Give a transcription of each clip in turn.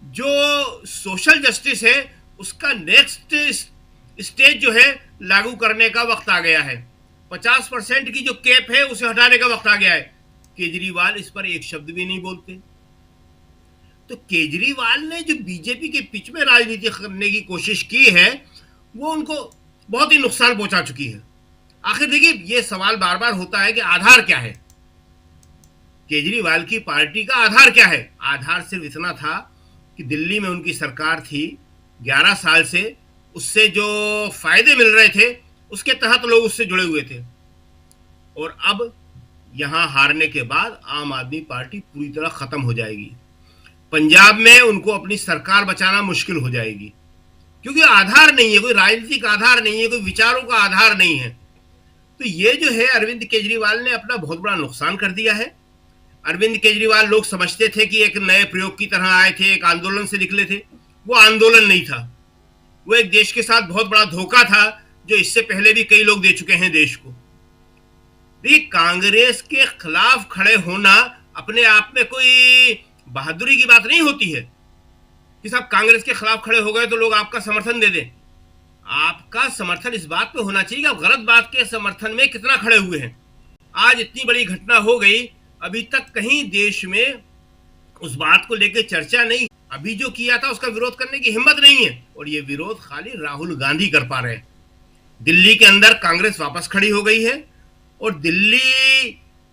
जो social justice है उसका नेक्स्ट स्टेज जो है लागू करने का वक्त आ गया है। 50% की जो कैप है उसे हटाने का वक्त आ गया है। केजरीवाल इस पर एक शब्द भी नहीं बोलते। तो केजरीवाल ने जो बीजेपी के पिच में राजनीति करने की कोशिश की है वो उनको बहुत ही नुकसान पहुंचा चुकी है। आखिर देखिए, ये सवाल बार बार होता है कि आधार क्या है, केजरीवाल की पार्टी का आधार क्या है। आधार सिर्फ इतना था कि दिल्ली में उनकी सरकार थी 11 साल से, उससे जो फायदे मिल रहे थे उसके तहत लोग उससे जुड़े हुए थे। और अब यहां हारने के बाद आम आदमी पार्टी पूरी तरह खत्म हो जाएगी। पंजाब में उनको अपनी सरकार बचाना मुश्किल हो जाएगी, क्योंकि आधार नहीं है, कोई राजनीतिक आधार नहीं है, कोई विचारों का आधार नहीं है। तो ये जो है अरविंद केजरीवाल ने अपना बहुत बड़ा नुकसान कर दिया है। अरविंद केजरीवाल लोग समझते थे कि एक नए प्रयोग की तरह आए थे, एक आंदोलन से निकले थे। वो आंदोलन नहीं था, वो एक देश के साथ बहुत बड़ा धोखा था जो इससे पहले भी कई लोग दे चुके हैं देश को। देखिए, कांग्रेस के खिलाफ खड़े होना अपने आप में कोई बहादुरी की बात नहीं होती है कि साहब कांग्रेस के खिलाफ खड़े हो गए तो लोग आपका समर्थन दे दें। आपका समर्थन इस बात पे होना चाहिए कि आप गलत बात के समर्थन में कितना खड़े हुए हैं। आज इतनी बड़ी घटना हो गई, अभी तक कहीं देश में उस बात को लेकर चर्चा नहीं। अभी जो किया था उसका विरोध करने की हिम्मत नहीं है, और ये विरोध खाली राहुल गांधी कर पा रहे हैं। दिल्ली के अंदर कांग्रेस वापस खड़ी हो गई है, और दिल्ली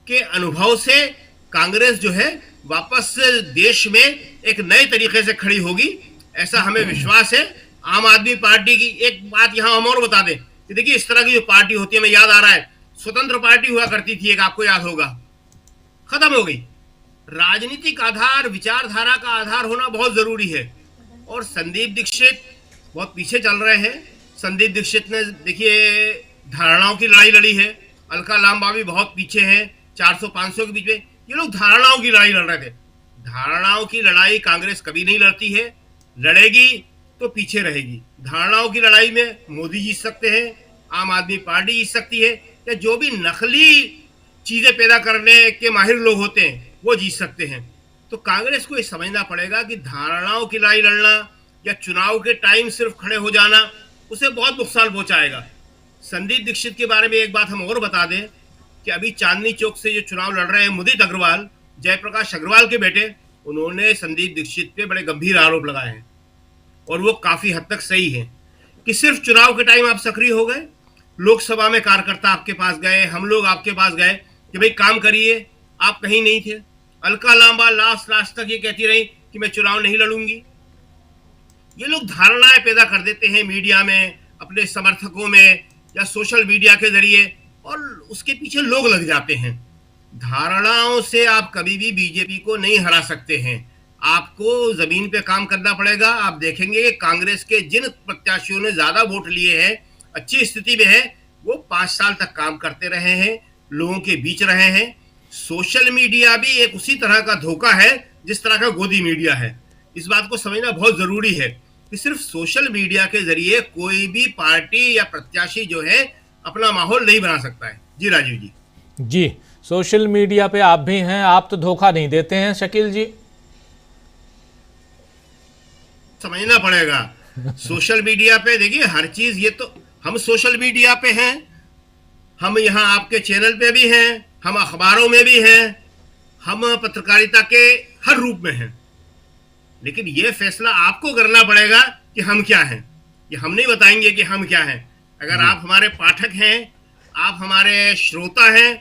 के अनुभव से कांग्रेस जो है वापस देश में एक नए तरीके से खड़ी होगी, ऐसा हमें विश्वास है। आम आदमी पार्टी की एक बात यहां हम और बता दें कि देखिए, इस तरह की जो पार्टी होती है, मैं याद आ रहा है स्वतंत्र पार्टी हुआ करती थी एक, आपको याद होगा, खत्म हो गई। राजनीतिक आधार, विचारधारा का आधार होना बहुत जरूरी है। और संदीप दीक्षित बहुत पीछे चल रहे हैं। संदीप दीक्षित ने देखिए धारणाओं की लड़ाई लड़ी है, अलका लांबा भी बहुत पीछे हैं, 400-500 के बीच में। ये लोग धारणाओं की लड़ाई लड़ रहे थे। धारणाओं की लड़ाई कांग्रेस कभी नहीं लड़ती है, लड़ेगी तो पीछे रहेगी। धारणाओं की लड़ाई में मोदी जीत सकते हैं, आम आदमी पार्टी जीत सकती है, या जो भी नकली चीजें पैदा करने के माहिर लोग होते हैं वो जीत सकते हैं। तो कांग्रेस को ये समझना पड़ेगा कि धारणाओं की लड़ाई लड़ना या चुनाव के टाइम सिर्फ खड़े हो जाना उसे बहुत नुकसान पहुंचाएगा। संदीप दीक्षित के बारे में एक बात हम और बता दें कि अभी चांदनी चौक से जो चुनाव लड़ रहे हैं मुदित अग्रवाल, जयप्रकाश अग्रवाल के बेटे, उन्होंने संदीप दीक्षित पे बड़े गंभीर आरोप लगाए हैं, और वो काफी हद तक सही है कि सिर्फ चुनाव के टाइम आप सक्रिय हो गए, लोकसभा में कार्यकर्ता आपके पास गए, हम लोग आपके पास गए कि भाई काम करिए, आप कहीं नहीं थे। अलका लांबा लास्ट तक ये कहती रही कि मैं चुनाव नहीं लड़ूंगी। ये लोग धारणाएं पैदा कर देते हैं मीडिया में, अपने समर्थकों में, या सोशल मीडिया के जरिए, और उसके पीछे लोग लग जाते हैं। धारणाओं से आप कभी भी बीजेपी को नहीं हरा सकते हैं। आपको जमीन पे काम करना पड़ेगा। आप देखेंगे कि कांग्रेस के जिन प्रत्याशियों ने ज्यादा वोट लिए हैं, अच्छी स्थिति में है, वो 5 साल तक काम करते रहे हैं, लोगों के बीच रहे हैं। सोशल मीडिया भी एक उसी तरह का धोखा है जिस तरह का गोदी मीडिया है। इस बात को समझना बहुत जरूरी है कि सिर्फ सोशल मीडिया के जरिए कोई भी पार्टी या प्रत्याशी जो है अपना माहौल नहीं बना सकता है। जी राजीव जी। जी, सोशल मीडिया पे आप भी हैं, आप तो धोखा नहीं देते हैं शकील जी? समझना पड़ेगा। सोशल मीडिया पे देखिए हर चीज, ये तो हम सोशल मीडिया पे हैं, हम यहाँ आपके चैनल पे भी हैं, हम अखबारों में भी हैं, हम पत्रकारिता के हर रूप में हैं। लेकिन ये फैसला आपको करना पड़ेगा कि हम क्या हैं। ये हम नहीं बताएंगे कि हम क्या हैं। अगर आप हमारे पाठक हैं, आप हमारे श्रोता हैं,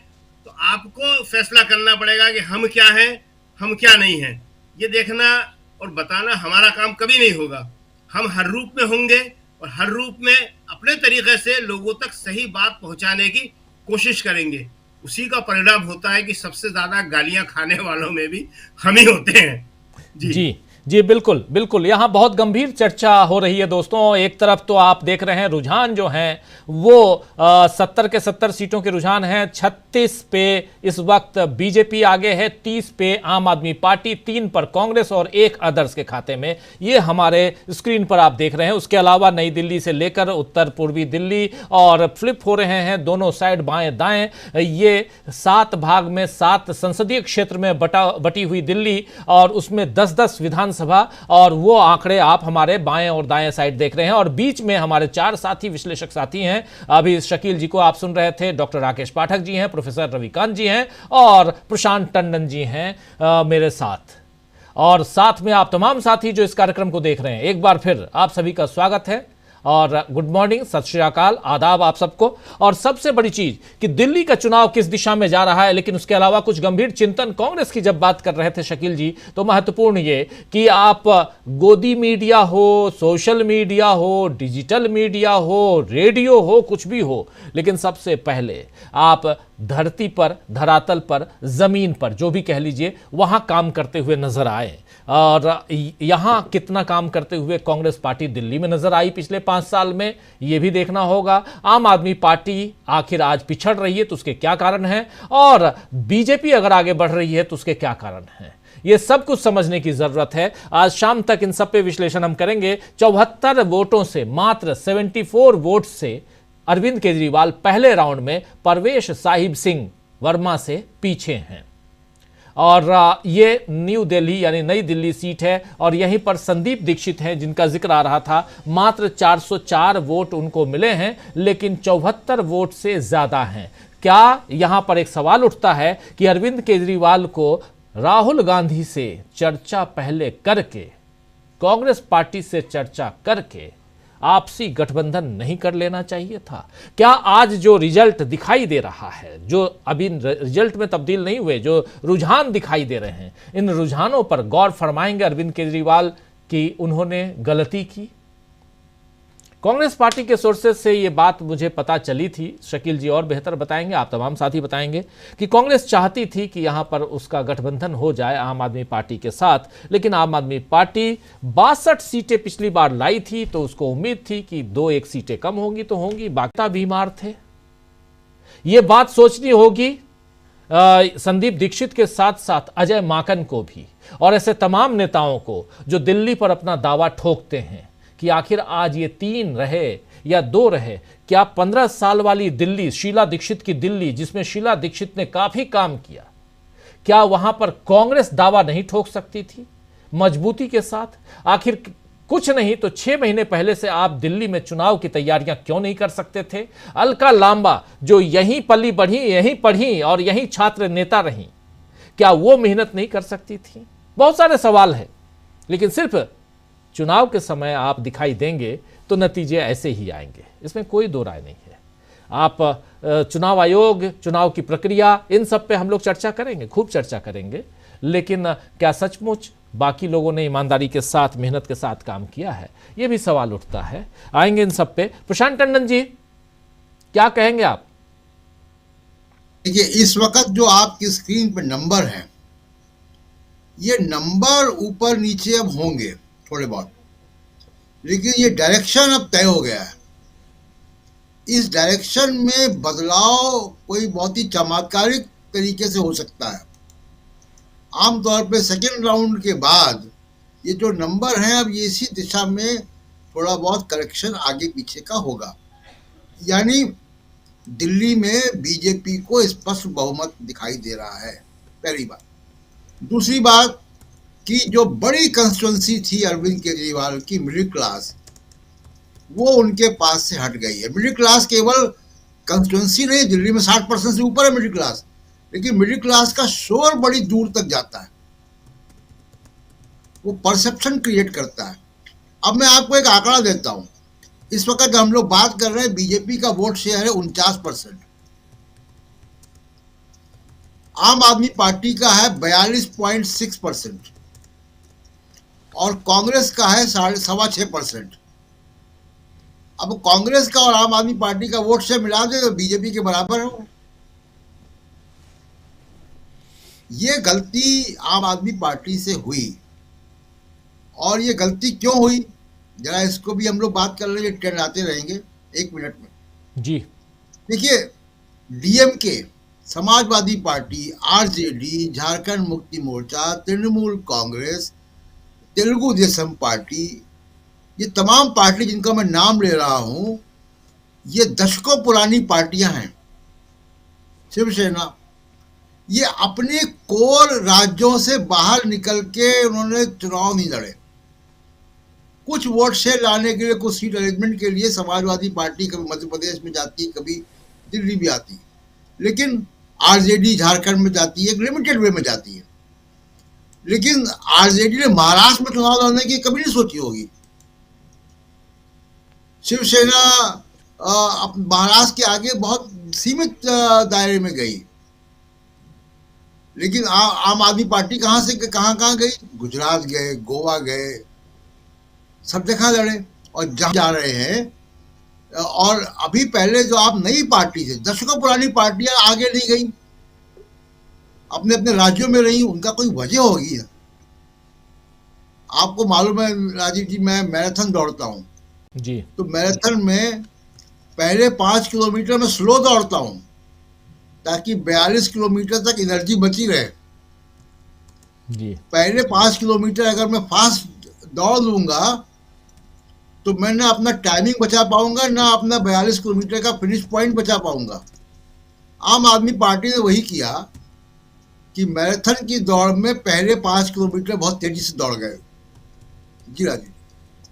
तो आपको फैसला करना पड़ेगा कि हम क्या हैं, हम क्या नहीं हैं। ये देखना और बताना हमारा काम कभी नहीं होगा। हम हर रूप में होंगे और हर रूप में अपने तरीके से लोगों तक सही बात पहुंचाने की कोशिश करेंगे। उसी का परिणाम होता है कि सबसे ज्यादा गालियां खाने वालों में भी हम ही होते हैं। जी जी, बिल्कुल बिल्कुल। यहाँ बहुत गंभीर चर्चा हो रही है दोस्तों। एक तरफ तो आप देख रहे हैं रुझान जो हैं वो 70 के 70 सीटों के रुझान हैं। 36 पे इस वक्त बीजेपी आगे है, 30 पे आम आदमी पार्टी, 3 पर कांग्रेस और 1 अदर्स के खाते में। ये हमारे स्क्रीन पर आप देख रहे हैं। उसके अलावा नई दिल्ली से लेकर उत्तर पूर्वी दिल्ली और फ्लिप हो रहे हैं दोनों साइड बाएं दाएं। ये 7 भाग में 7 संसदीय क्षेत्र में बटी हुई दिल्ली, और उसमें 10-10 विधानसभा विधानसभा, और वो आंकड़े आप हमारे बाएं और दाएं साइड देख रहे हैं। और बीच में हमारे 4 साथी विश्लेषक साथी हैं। अभी शकील जी को आप सुन रहे थे, डॉक्टर राकेश पाठक जी हैं, प्रोफेसर रविकांत जी हैं और प्रशांत टंडन जी हैं मेरे साथ। और साथ में आप तमाम साथी जो इस कार्यक्रम को देख रहे हैं, एक बार फिर आप सभी का स्वागत है और गुड मॉर्निंग, सत श्री अकाल, आदाब आप सबको। और सबसे बड़ी चीज कि दिल्ली का चुनाव किस दिशा में जा रहा है, लेकिन उसके अलावा कुछ गंभीर चिंतन कांग्रेस की जब बात कर रहे थे शकील जी, तो महत्वपूर्ण ये कि आप गोदी मीडिया हो, सोशल मीडिया हो, डिजिटल मीडिया हो, रेडियो हो, कुछ भी हो, लेकिन सबसे पहले आप धरती पर, धरातल पर, जमीन पर, जो भी कह लीजिए, वहां काम करते हुए नजर आए। और यहां कितना काम करते हुए कांग्रेस पार्टी दिल्ली में नजर आई पिछले 5 साल में, यह भी देखना होगा। आम आदमी पार्टी आखिर आज पिछड़ रही है तो उसके क्या कारण हैं, और बीजेपी अगर आगे बढ़ रही है तो उसके क्या कारण हैं, ये सब कुछ समझने की जरूरत है। आज शाम तक इन सब पे विश्लेषण हम करेंगे। 74 वोटों से, मात्र 74 वोट से अरविंद केजरीवाल पहले राउंड में परवेश साहिब सिंह वर्मा से पीछे हैं। और ये न्यू दिल्ली यानी नई दिल्ली सीट है, और यहीं पर संदीप दीक्षित हैं जिनका जिक्र आ रहा था। मात्र 404 वोट उनको मिले हैं, लेकिन 74 वोट से ज्यादा हैं। क्या यहां पर एक सवाल उठता है कि अरविंद केजरीवाल को राहुल गांधी से चर्चा पहले करके, कांग्रेस पार्टी से चर्चा करके आपसी गठबंधन नहीं कर लेना चाहिए था? क्या आज जो रिजल्ट दिखाई दे रहा है, जो अभी रिजल्ट में तब्दील नहीं हुए, जो रुझान दिखाई दे रहे हैं, इन रुझानों पर गौर फरमाएंगे अरविंद केजरीवाल कि उन्होंने गलती की? कांग्रेस पार्टी के सोर्सेज से ये बात मुझे पता चली थी, शकील जी और बेहतर बताएंगे, आप तमाम साथी बताएंगे, कि कांग्रेस चाहती थी कि यहां पर उसका गठबंधन हो जाए आम आदमी पार्टी के साथ, लेकिन आम आदमी पार्टी 62 सीटें पिछली बार लाई थी, तो उसको उम्मीद थी कि 2-1 सीटें कम होंगी तो होंगी, बाकी बीमार थे। ये बात सोचनी होगी संदीप दीक्षित के साथ साथ अजय माकन को भी, और ऐसे तमाम नेताओं को जो दिल्ली पर अपना दावा ठोकते हैं कि आखिर आज ये 3 रहे या 2 रहे। क्या 15 साल वाली दिल्ली, शीला दीक्षित की दिल्ली, जिसमें शीला दीक्षित ने काफी काम किया, क्या वहां पर कांग्रेस दावा नहीं ठोक सकती थी मजबूती के साथ? आखिर कुछ नहीं तो 6 महीने पहले से आप दिल्ली में चुनाव की तैयारियां क्यों नहीं कर सकते थे? अलका लांबा, जो यहीं पली बढ़ी, यहीं पढ़ी और यहीं छात्र नेता रही, क्या वो मेहनत नहीं कर सकती थी? बहुत सारे सवाल हैं, लेकिन सिर्फ चुनाव के समय आप दिखाई देंगे तो नतीजे ऐसे ही आएंगे, इसमें कोई दो राय नहीं है। आप चुनाव आयोग, चुनाव की प्रक्रिया, इन सब पे हम लोग चर्चा करेंगे, खूब चर्चा करेंगे, लेकिन क्या सचमुच बाकी लोगों ने ईमानदारी के साथ, मेहनत के साथ काम किया है, ये भी सवाल उठता है। आएंगे इन सब पे। प्रशांत टंडन जी, क्या कहेंगे आप? देखिए, इस वक्त जो आपकी स्क्रीन पे नंबर है, ये नंबर ऊपर नीचे अब होंगे थोड़े बहुत, लेकिन ये डायरेक्शन अब तय हो गया है। इस डायरेक्शन में बदलाव कोई बहुत ही चमत्कारिक तरीके से हो सकता है। आमतौर पे सेकेंड राउंड के बाद ये जो नंबर हैं, अब ये इसी दिशा में थोड़ा बहुत करेक्शन आगे पीछे का होगा। यानी दिल्ली में बीजेपी को स्पष्ट बहुमत दिखाई दे रहा है, पहली बात। दूसरी बात कि जो बड़ी कंस्टिट्यूंसी थी अरविंद केजरीवाल की, मिडिल क्लास, वो उनके पास से हट गई है। मिडिल क्लास केवल कंस्टिट्यूंसी नहीं, दिल्ली में 60% से ऊपर है मिडिल क्लास, लेकिन मिडिल क्लास का शोर बड़ी दूर तक जाता है, वो परसेप्शन क्रिएट करता है। अब मैं आपको एक आंकड़ा देता हूं। इस वक्त जब हम लोग बात कर रहे हैं, बीजेपी का वोट शेयर है 49%, आम आदमी पार्टी का है 42.6% और कांग्रेस का है 6.25%। अब कांग्रेस का और आम आदमी पार्टी का वोट शेयर मिला दे तो बीजेपी के बराबर हो। ये गलती आम आदमी पार्टी से हुई, और ये गलती क्यों हुई, जरा इसको भी हम लोग बात कर रहे हैं, ट्रेंड आते रहेंगे 1 मिनट में जी। देखिए, DMK, Samajwadi party, RJD, Jharkhand Mukti Morcha, Trinamool Congress, Telugu Desam party, ये तमाम पार्टी जिनका मैं नाम ले रहा हूं, ये दशकों पुरानी पार्टियां हैं। शिवसेना, ये अपने कोर राज्यों से बाहर निकल के उन्होंने चुनाव नहीं लड़े। कुछ वोट शेयर लाने के लिए, कुछ सीट अरेंजमेंट के लिए समाजवादी पार्टी कभी मध्य प्रदेश में जाती है, कभी दिल्ली भी आती है, लेकिन आरजेडी झारखंड में जाती है, एक लिमिटेड वे में जाती है। लेकिन आरजेडी ने महाराष्ट्र में चुनाव लड़ने की कभी नहीं सोची होगी। शिवसेना महाराष्ट्र के आगे बहुत सीमित दायरे में गई, लेकिन आम आदमी पार्टी कहां से कहां गई? गुजरात गए, गोवा गए, सब जगह लड़े और जहां जा रहे हैं। और अभी पहले जो आप नई पार्टी थे, दशकों पुरानी पार्टियां आगे नहीं गई, अपने अपने राज्यों में रही, उनका कोई वजह होगी। आपको मालूम है राजीव जी, मैं मैराथन दौड़ता हूं जी, तो मैराथन में पहले 5 किलोमीटर में स्लो दौड़ता हूं ताकि 42 किलोमीटर तक एनर्जी बची रहे। जी, पहले 5 किलोमीटर अगर मैं फास्ट दौड़ लूंगा तो मैं ना अपना टाइमिंग बचा पाऊंगा, ना अपना 42 किलोमीटर का फिनिश पॉइंट बचा पाऊंगा। आम आदमी पार्टी ने वही किया कि मैराथन की दौड़ में पहले 5 किलोमीटर बहुत तेजी से दौड़ गए। जी राजीव,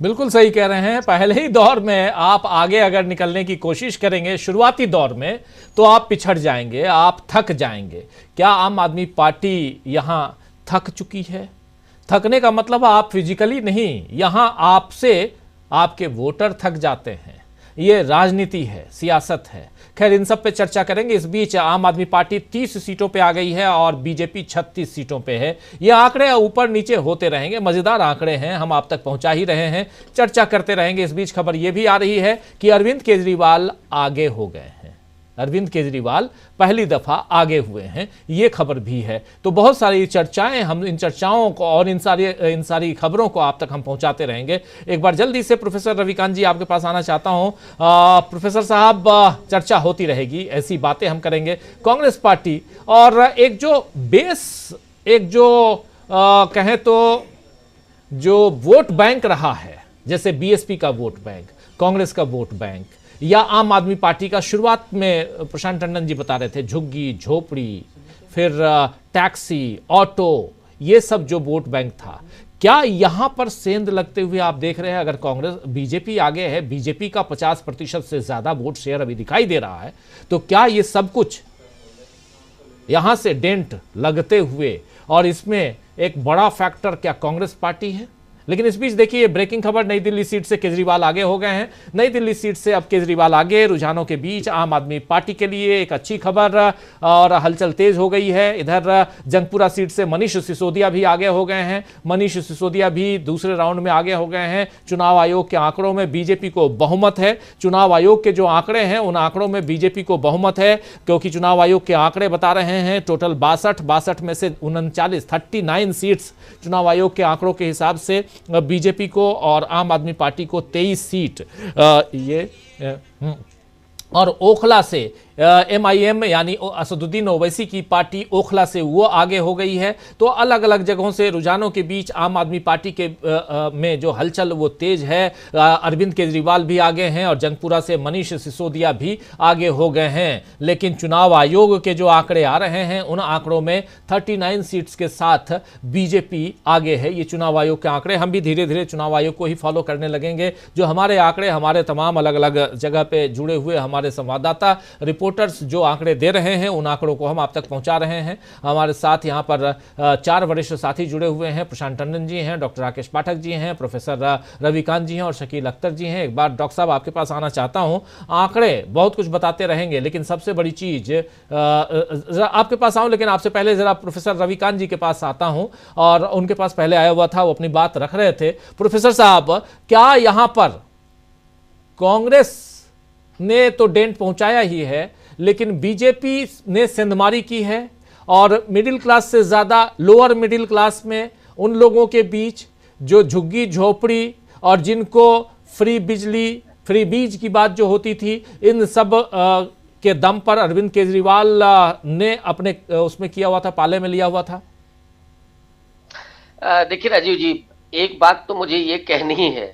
बिल्कुल सही कह रहे हैं। पहले ही दौर में आप आगे अगर निकलने की कोशिश करेंगे शुरुआती दौर में, तो आप पिछड़ जाएंगे, आप थक जाएंगे। क्या आम आदमी पार्टी यहां थक चुकी है? थकने का मतलब आप फिजिकली नहीं, यहां आपसे आपके वोटर थक जाते हैं। ये राजनीति है, सियासत है। खैर, इन सब पे चर्चा करेंगे। इस बीच आम आदमी पार्टी 30 सीटों पे आ गई है और बीजेपी 36 सीटों पे है। ये आंकड़े ऊपर नीचे होते रहेंगे, मजेदार आंकड़े हैं, हम आप तक पहुंचा ही रहे हैं, चर्चा करते रहेंगे। इस बीच खबर यह भी आ रही है कि अरविंद केजरीवाल आगे हो गए हैं। अरविंद केजरीवाल पहली दफा आगे हुए हैं, यह खबर भी है। तो बहुत सारी चर्चाएं, हम इन चर्चाओं को और इन सारी खबरों को आप तक हम पहुंचाते रहेंगे। एक बार जल्दी से प्रोफेसर रविकांत जी आपके पास आना चाहता हूं। प्रोफेसर साहब, चर्चा होती रहेगी, ऐसी बातें हम करेंगे। कांग्रेस पार्टी और एक जो कहें तो जो वोट बैंक रहा है, जैसे बीएसपी का वोट बैंक, कांग्रेस का वोट बैंक, या आम आदमी पार्टी का, शुरुआत में प्रशांत टंडन जी बता रहे थे झुग्गी झोपड़ी, फिर टैक्सी, ऑटो, ये सब जो वोट बैंक था, क्या यहां पर सेंध लगते हुए आप देख रहे हैं? अगर कांग्रेस, बीजेपी आगे है, बीजेपी का 50% से ज्यादा वोट शेयर अभी दिखाई दे रहा है, तो क्या ये सब कुछ यहां से डेंट लगते हुए, और इसमें एक बड़ा फैक्टर क्या कांग्रेस पार्टी है? लेकिन इस बीच देखिए, ब्रेकिंग खबर, नई दिल्ली सीट से केजरीवाल आगे हो गए हैं। नई दिल्ली सीट से अब केजरीवाल आगे, रुझानों के बीच आम आदमी पार्टी के लिए एक अच्छी खबर और हलचल तेज हो गई है। इधर जंगपुरा सीट से मनीष सिसोदिया भी आगे हो गए हैं। मनीष सिसोदिया भी दूसरे राउंड में आगे हो गए हैं। चुनाव आयोग के आंकड़ों में बीजेपी को बहुमत है। चुनाव आयोग के जो आंकड़े हैं, उन आंकड़ों में बीजेपी को बहुमत है, क्योंकि चुनाव आयोग के आंकड़े बता रहे हैं टोटल 62 में से 39 सीट्स चुनाव आयोग के आंकड़ों के हिसाब से बीजेपी को और आम आदमी पार्टी को 23 सीट और ओखला से MIM यानी असदुद्दीन ओवैसी की पार्टी ओखला से वो आगे हो गई है। तो अलग अलग जगहों से रुझानों के बीच आम आदमी पार्टी के में जो हलचल वो तेज है। अरविंद केजरीवाल भी आगे हैं और जंगपुरा से मनीष सिसोदिया भी आगे हो गए हैं। लेकिन चुनाव आयोग के जो आंकड़े आ रहे हैं, उन आंकड़ों में 39 सीट्स के साथ बीजेपी आगे है। ये चुनाव आयोग के आंकड़े, हम भी धीरे धीरे चुनाव आयोग को ही फॉलो करने लगेंगे। जो हमारे आंकड़े, हमारे तमाम अलग अलग जगह पे जुड़े हुए हमारे संवाददाता, रिपोर्टर्स जो आंकड़े दे रहे हैं, उन आंकड़ों को हम आप तक पहुंचा रहे हैं। हमारे साथ यहां पर 4 वरिष्ठ साथी जुड़े हुए हैं। प्रशांत टंडन जी हैं, डॉक्टर राकेश पाठक जी हैं, प्रोफेसर रविकांत जी हैं और शकील अख्तर जी हैं। एक बार डॉक्टर साहब आपके पास आना चाहता हूं। आंकड़े बहुत कुछ बताते रहेंगे, लेकिन सबसे बड़ी चीज आपके पास आऊं, लेकिन आपसे पहले जरा प्रोफेसर रविकांत जी के पास आता हूं, और उनके पास पहले आया हुआ था, वो अपनी बात रख रहे थे। प्रोफेसर साहब, क्या यहां पर कांग्रेस ने तो डेंट पहुंचाया ही है, लेकिन बीजेपी ने सेंधमारी की है, और मिडिल क्लास से ज्यादा लोअर मिडिल क्लास में उन लोगों के बीच जो झुग्गी झोपड़ी और जिनको फ्री बिजली, फ्री बीज की बात जो होती थी, इन सब के दम पर अरविंद केजरीवाल ने अपने उसमें किया हुआ था, पाले में लिया हुआ था। देखिए राजीव जी, एक बात तो मुझे ये कहनी ही है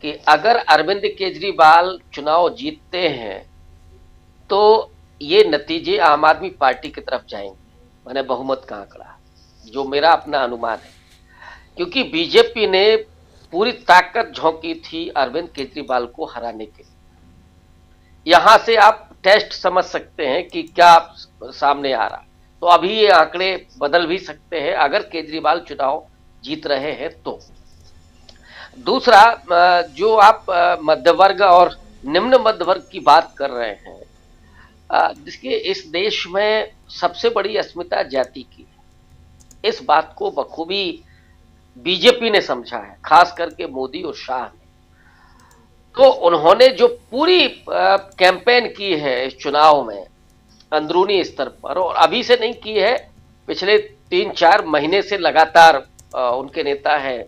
कि अगर अरविंद केजरीवाल चुनाव जीतते हैं तो ये नतीजे आम आदमी पार्टी की तरफ जाएंगे। माने बहुमत का आंकड़ा, जो मेरा अपना अनुमान है, क्योंकि बीजेपी ने पूरी ताकत झोंकी थी अरविंद केजरीवाल को हराने के लिए। यहां से आप टेस्ट समझ सकते हैं कि क्या सामने आ रहा। तो अभी ये आंकड़े बदल भी सकते हैं अगर केजरीवाल चुनाव जीत रहे हैं तो। दूसरा, जो आप मध्य वर्ग और निम्न मध्य वर्ग की बात कर रहे हैं, जिसके इस देश में सबसे बड़ी अस्मिता जाति की है, इस बात को बखूबी बीजेपी ने समझा है, खास करके मोदी और शाह ने। तो उन्होंने जो पूरी कैंपेन की है इस चुनाव में अंदरूनी स्तर पर, और अभी से नहीं की है, पिछले 3-4 महीने से लगातार उनके नेता हैं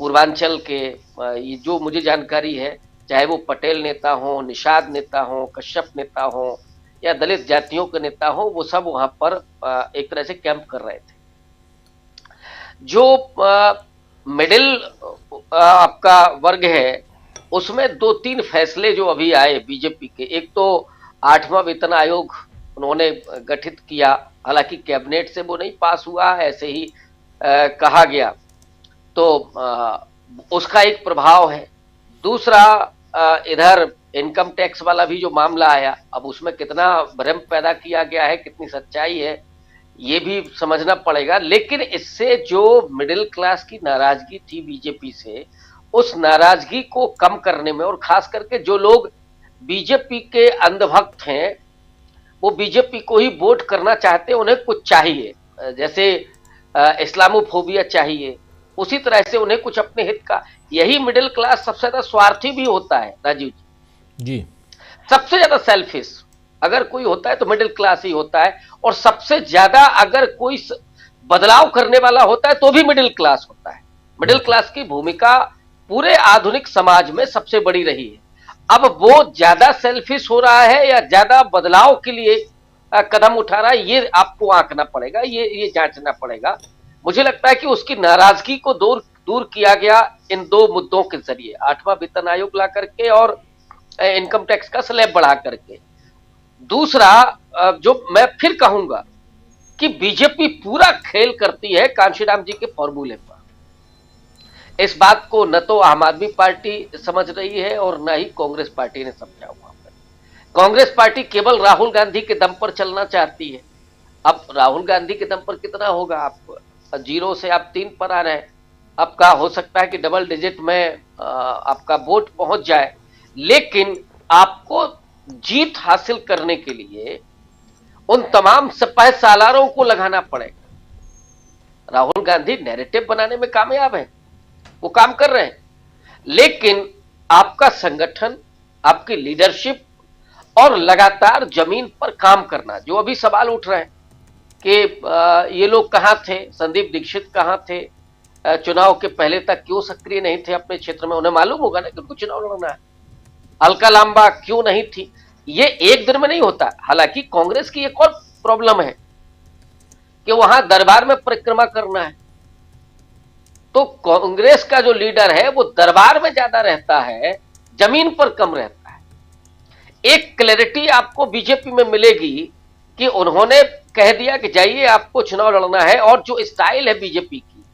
पूर्वांचल के, ये जो मुझे जानकारी है, चाहे वो पटेल नेता हो, निषाद नेता हो, कश्यप नेता हो या दलित जातियों के नेता हो, वो सब वहां पर एक तरह से कैंप कर रहे थे। जो मिडिल आपका वर्ग है, उसमें 2-3 फैसले जो अभी आए बीजेपी के, एक तो 8वां वेतन आयोग उन्होंने गठित किया, हालांकि कैबिनेट से वो नहीं पास हुआ, ऐसे ही कहा गया, तो उसका एक प्रभाव है। दूसरा, इधर इनकम टैक्स वाला भी जो मामला आया, अब उसमें कितना भ्रम पैदा किया गया है, कितनी सच्चाई है, ये भी समझना पड़ेगा। लेकिन इससे जो मिडिल क्लास की नाराजगी थी बीजेपी से, उस नाराजगी को कम करने में, और खास करके जो लोग बीजेपी के अंधभक्त हैं, वो बीजेपी को ही वोट करना चाहते हैं, उन्हें कुछ चाहिए, जैसे इस्लामोफोबिया चाहिए, उसी तरह से उन्हें कुछ अपने हित का। यही मिडिल क्लास सबसे ज्यादा स्वार्थी भी होता है राजीव जी, सबसे ज्यादा सेल्फिश अगर कोई होता है तो मिडिल क्लास ही होता है, और सबसे ज्यादा अगर कोई बदलाव करने वाला होता है तो भी मिडिल क्लास होता है। मिडिल क्लास की भूमिका पूरे आधुनिक समाज में सबसे बड़ी रही है। अब वो ज्यादा सेल्फिश हो रहा है या ज्यादा बदलाव के लिए कदम उठा रहा है, ये आपको आंकना पड़ेगा, ये जांचना पड़ेगा। मुझे लगता है कि उसकी नाराजगी को दूर किया गया इन 2 मुद्दों के जरिए, 8वां वेतन आयोग ला करके और इनकम टैक्स का स्लैब बढ़ा करके। दूसरा, जो मैं फिर कहूंगा कि बीजेपी पूरा खेल करती है कांशीराम जी के फॉर्मूले पर। इस बात को न तो आम आदमी पार्टी समझ रही है और न ही कांग्रेस पार्टी ने समझा हुआ है। कांग्रेस पार्टी केवल राहुल गांधी के दम पर चलना चाहती है। अब राहुल गांधी के दम पर कितना होगा, आप 0 से आप 3 पर आ रहे हैं, आपका हो सकता है कि डबल डिजिट में आपका वोट पहुंच जाए, लेकिन आपको जीत हासिल करने के लिए उन तमाम सिपाही सालारों को लगाना पड़ेगा। राहुल गांधी नैरेटिव बनाने में कामयाब है, वो काम कर रहे हैं, लेकिन आपका संगठन, आपकी लीडरशिप और लगातार जमीन पर काम करना, जो अभी सवाल उठ रहे हैं कि ये लोग कहां थे, संदीप दीक्षित कहां थे, चुनाव के पहले तक क्यों सक्रिय नहीं थे अपने क्षेत्र में, उन्हें मालूम होगा ना कि उनको चुनाव लड़ना है। अलका लांबा क्यों नहीं थी, ये एक दिन में नहीं होता। हालांकि कांग्रेस की एक और प्रॉब्लम है कि वहां दरबार में परिक्रमा करना है, तो कांग्रेस का जो लीडर है वो दरबार में ज्यादा रहता है, जमीन पर कम रहता है। एक क्लैरिटी आपको बीजेपी में मिलेगी कि उन्होंने कह दिया कि जाइए आपको चुनाव लड़ना है, और जो स्टाइल है बीजेपी की,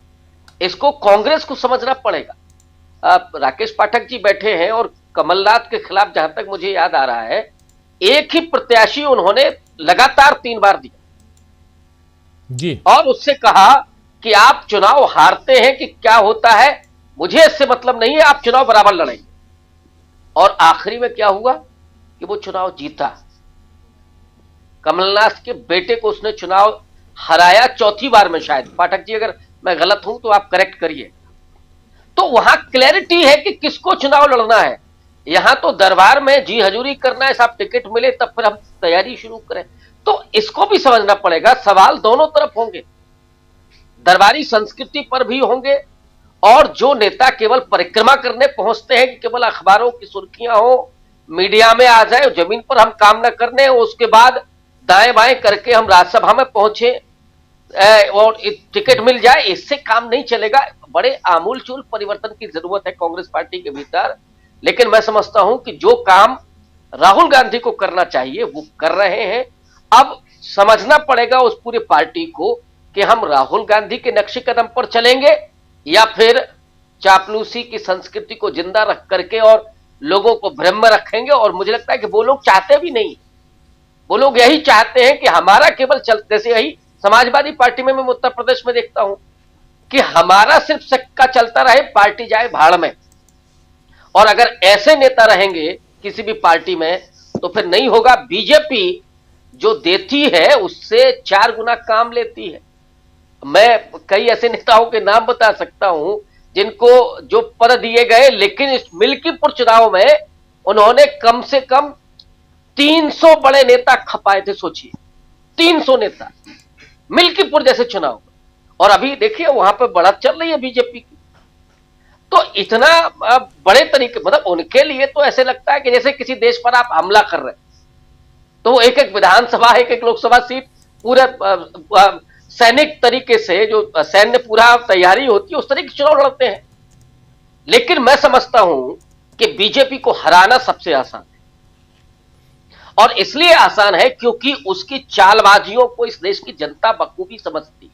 इसको कांग्रेस को समझना पड़ेगा। राकेश पाठक जी बैठे हैं और कमलनाथ के खिलाफ, जहां तक मुझे याद आ रहा है, एक ही प्रत्याशी उन्होंने लगातार 3 बार दिया जी, और उससे कहा कि आप चुनाव हारते हैं कि क्या होता है, मुझे इससे मतलब नहीं है, आप चुनाव बराबर लड़ेंगे। और आखिरी में क्या हुआ कि वो चुनाव जीता। कमलनाथ के बेटे को उसने चुनाव हराया 4थी बार में शायद। पाठक जी अगर मैं गलत हूं तो आप करेक्ट करिए। तो वहां क्लैरिटी है कि किसको चुनाव लड़ना है। यहां तो दरबार में जी हजूरी करना है, साहब टिकट मिले तब फिर हम तैयारी शुरू करें। तो इसको भी समझना पड़ेगा। सवाल दोनों तरफ होंगे, दरबारी संस्कृति पर भी होंगे, और जो नेता केवल परिक्रमा करने पहुंचते हैं कि केवल अखबारों की सुर्खियां हो, मीडिया में आ जाए, जमीन पर हम काम न करने, उसके बाद दाएं बाएं करके हम राज्यसभा में पहुंचे और टिकट मिल जाए, इससे काम नहीं चलेगा। बड़े आमूलचूल परिवर्तन की जरूरत है कांग्रेस पार्टी के भीतर। लेकिन मैं समझता हूं कि जो काम राहुल गांधी को करना चाहिए वो कर रहे हैं। अब समझना पड़ेगा उस पूरी पार्टी को कि हम राहुल गांधी के नक्शे कदम पर चलेंगे या फिर चापलूसी की संस्कृति को जिंदा रख करके और लोगों को भ्रम में रखेंगे। और मुझे लगता है कि वो लोग चाहते भी नहीं, वो लोग यही चाहते हैं कि हमारा केवल चलते, जैसे यही समाजवादी पार्टी में मैं उत्तर प्रदेश में देखता हूं कि हमारा सिर्फ सिक्का चलता रहे, पार्टी जाए भाड़ में। और अगर ऐसे नेता रहेंगे किसी भी पार्टी में तो फिर नहीं होगा। बीजेपी जो देती है उससे 4 गुना काम लेती है। मैं कई ऐसे नेताओं के नाम बता सकता हूं जिनको जो पद दिए गए, लेकिन इस मिल्कीपुर चुनाव में उन्होंने कम से कम 300 बड़े नेता खपाए थे। सोचिए 300 नेता मिल्कीपुर जैसे चुनाव। और अभी देखिए वहां पर बढ़त चल रही है बीजेपी की। तो इतना बड़े तरीके, मतलब उनके लिए तो ऐसे लगता है कि जैसे किसी देश पर आप हमला कर रहे हैं, तो एक एक विधानसभा, एक एक लोकसभा सीट पूरा सैनिक तरीके से, जो सैन्य पूरा तैयारी होती है उस तरीके से चुनाव लड़ते हैं। लेकिन मैं समझता हूं कि बीजेपी को हराना सबसे आसान है, और इसलिए आसान है क्योंकि उसकी चालबाजियों को इस देश की जनता बखूबी समझती है।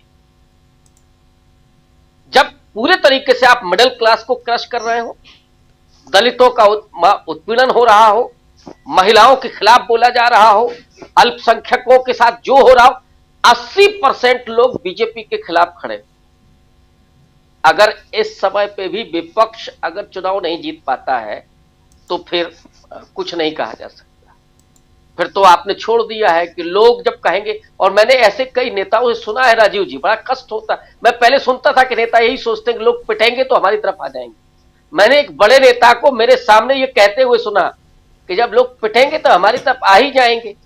जब पूरे तरीके से आप मिडिल क्लास को क्रश कर रहे हो, दलितों का उत्पीड़न हो रहा हो, महिलाओं के खिलाफ बोला जा रहा हो, अल्पसंख्यकों के साथ जो हो रहा हो, 80% लोग बीजेपी के खिलाफ खड़े। अगर इस समय पे भी विपक्ष अगर चुनाव नहीं जीत पाता है तो फिर कुछ नहीं कहा जा सकता। फिर तो आपने छोड़ दिया है कि लोग जब कहेंगे, और मैंने ऐसे कई नेताओं से सुना है राजीव जी, बड़ा कष्ट होता है। मैं पहले सुनता था कि नेता यही सोचते हैं कि लोग पिटेंगे तो हमारी तरफ आ जाएंगे। मैंने एक बड़े नेता को मेरे सामने ये कहते हुए सुना कि जब लोग पिटेंगे तो हमारी तरफ आ ही जाएंगे।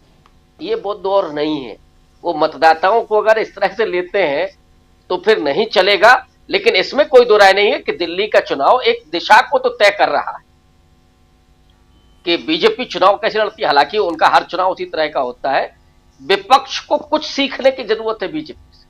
ये वो दौर नहीं है। वो मतदाताओं को अगर इस तरह से लेते हैं तो फिर नहीं चलेगा। लेकिन इसमें कोई दो राय नहीं है कि दिल्ली का चुनाव एक दिशा को तो तय कर रहा है कि बीजेपी चुनाव कैसे लड़ती है। हालांकि उनका हर चुनाव उसी तरह का होता है। विपक्ष को कुछ सीखने की जरूरत है बीजेपी से,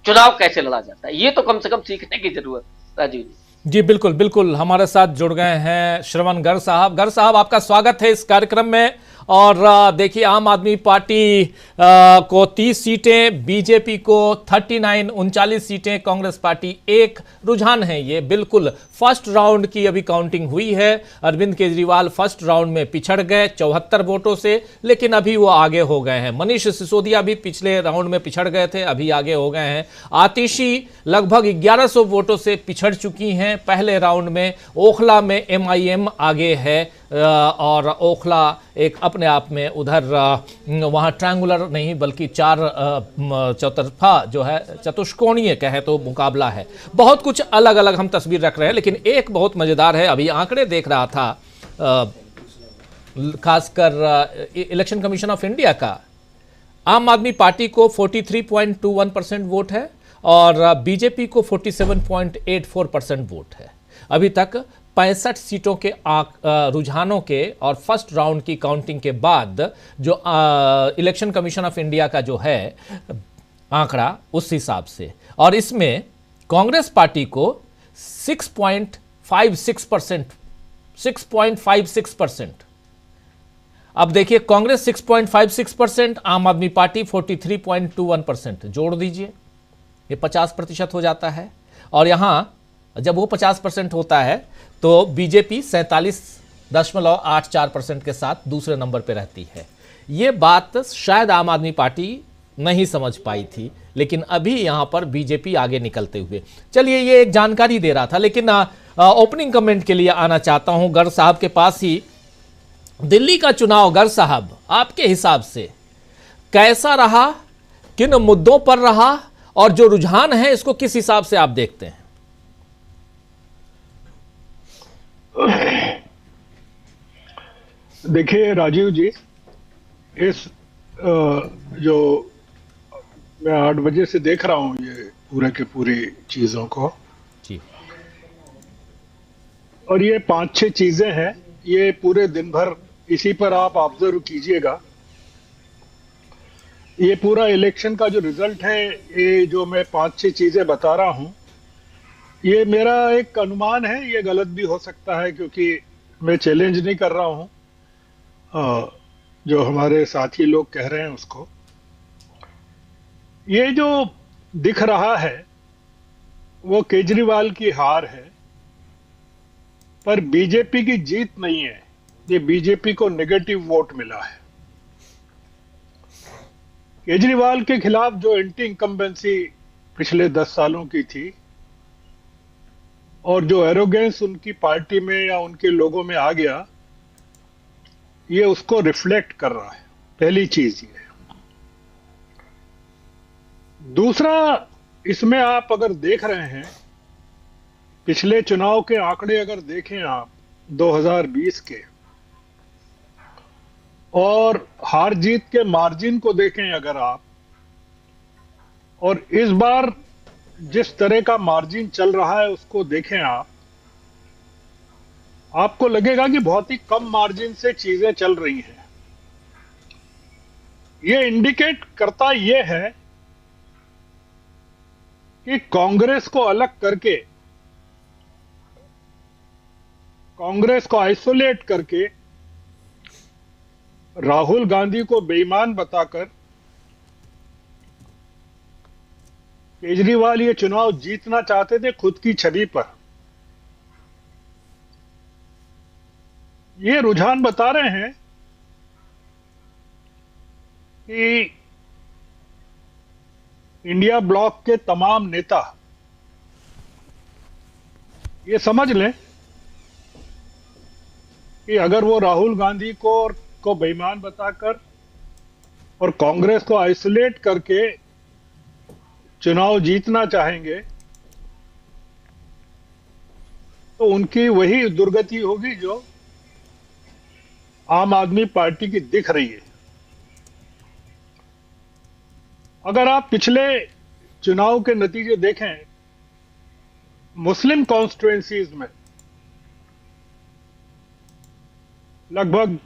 चुनाव कैसे लड़ा जाता है, ये तो कम से कम सीखने की जरूरत है। राजीव जी बिल्कुल बिल्कुल, हमारे साथ जुड़ गए हैं श्रवण गर्ग साहब। गर्ग साहब, आपका स्वागत है इस कार्यक्रम में। और देखिए, आम आदमी पार्टी को 30 सीटें, बीजेपी को 39 सीटें, कांग्रेस पार्टी 1। रुझान है ये बिल्कुल। फर्स्ट राउंड की अभी काउंटिंग हुई है। अरविंद केजरीवाल फर्स्ट राउंड में पिछड़ गए 74 वोटों से, लेकिन अभी वो आगे हो गए हैं। मनीष सिसोदिया भी पिछले राउंड में पिछड़ गए थे, अभी आगे हो गए हैं। आतिशी लगभग 1100 वोटों से पिछड़ चुकी हैं पहले राउंड में। ओखला में MIM आगे है, और ओखला एक अपने आप में उधर वहाँ ट्रायंगुलर नहीं बल्कि 4 चौतरफा जो है, चतुष्कोणीय कहे तो मुकाबला है। बहुत कुछ अलग अलग हम तस्वीर रख रहे हैं, लेकिन एक बहुत मज़ेदार है। अभी आंकड़े देख रहा था, खासकर इलेक्शन कमीशन ऑफ इंडिया का। आम आदमी पार्टी को 43.21% वोट है और बीजेपी को 47.84% वोट है। अभी तक 65 सीटों के रुझानों के और फर्स्ट राउंड की काउंटिंग के बाद जो इलेक्शन कमीशन ऑफ इंडिया का जो है आंकड़ा उस हिसाब से, और इसमें कांग्रेस पार्टी को 6.56%। अब देखिए, कांग्रेस 6.56%, आम आदमी पार्टी 43.21%। जोड़ दीजिए, ये 50% हो जाता है। और यहां जब वो 50% होता है तो बीजेपी 47.84% के साथ दूसरे नंबर पर रहती है। ये बात शायद आम आदमी पार्टी नहीं समझ पाई थी, लेकिन अभी यहां पर बीजेपी आगे निकलते हुए। चलिए, ये एक जानकारी दे रहा था, लेकिन ओपनिंग कमेंट के लिए आना चाहता हूं गर्ग साहब के पास ही। दिल्ली का चुनाव गर्ग साहब, आपके हिसाब से कैसा रहा, किन मुद्दों पर रहा, और जो रुझान है इसको किस हिसाब से आप देखते हैं? देखिए राजीव जी, इस जो मैं 8 बजे से देख रहा हूं ये पूरे के पूरी चीजों को जी, और ये 5-6 चीजें हैं, ये पूरे दिन भर इसी पर आप ऑब्जर्व कीजिएगा। ये पूरा इलेक्शन का जो रिजल्ट है, ये जो मैं 5-6 चीजें बता रहा हूं, ये मेरा एक अनुमान है, ये गलत भी हो सकता है क्योंकि मैं चैलेंज नहीं कर रहा हूं जो हमारे साथी लोग कह रहे हैं उसको। ये जो दिख रहा है वो केजरीवाल की हार है, पर बीजेपी की जीत नहीं है। ये बीजेपी को नेगेटिव वोट मिला है। केजरीवाल के खिलाफ जो एंटी इनकम्बेंसी पिछले 10 सालों की थी और जो एरोगेंस उनकी पार्टी में या उनके लोगों में आ गया, ये उसको रिफ्लेक्ट कर रहा है। पहली चीज ये है। दूसरा, इसमें आप अगर देख रहे हैं, पिछले चुनाव के आंकड़े अगर देखें आप 2020 के, और हार जीत के मार्जिन को देखें अगर आप, और इस बार जिस तरह का मार्जिन चल रहा है उसको देखें आप, आपको लगेगा कि बहुत ही कम मार्जिन से चीजें चल रही हैं। ये इंडिकेट करता ये है कि कांग्रेस को अलग करके, कांग्रेस को आइसोलेट करके, राहुल गांधी को बेईमान बताकर केजरीवाल ये चुनाव जीतना चाहते थे खुद की छवि पर। ये रुझान बता रहे हैं कि इंडिया ब्लॉक के तमाम नेता ये समझ लें कि अगर वो राहुल गांधी को बेईमान बताकर और कांग्रेस को आइसोलेट करके चुनाव जीतना चाहेंगे तो उनकी वही दुर्गति होगी जो आम आदमी पार्टी की दिख रही है। अगर आप पिछले चुनाव के नतीजे देखें, मुस्लिम कॉन्स्टिट्यूएंसीज में लगभग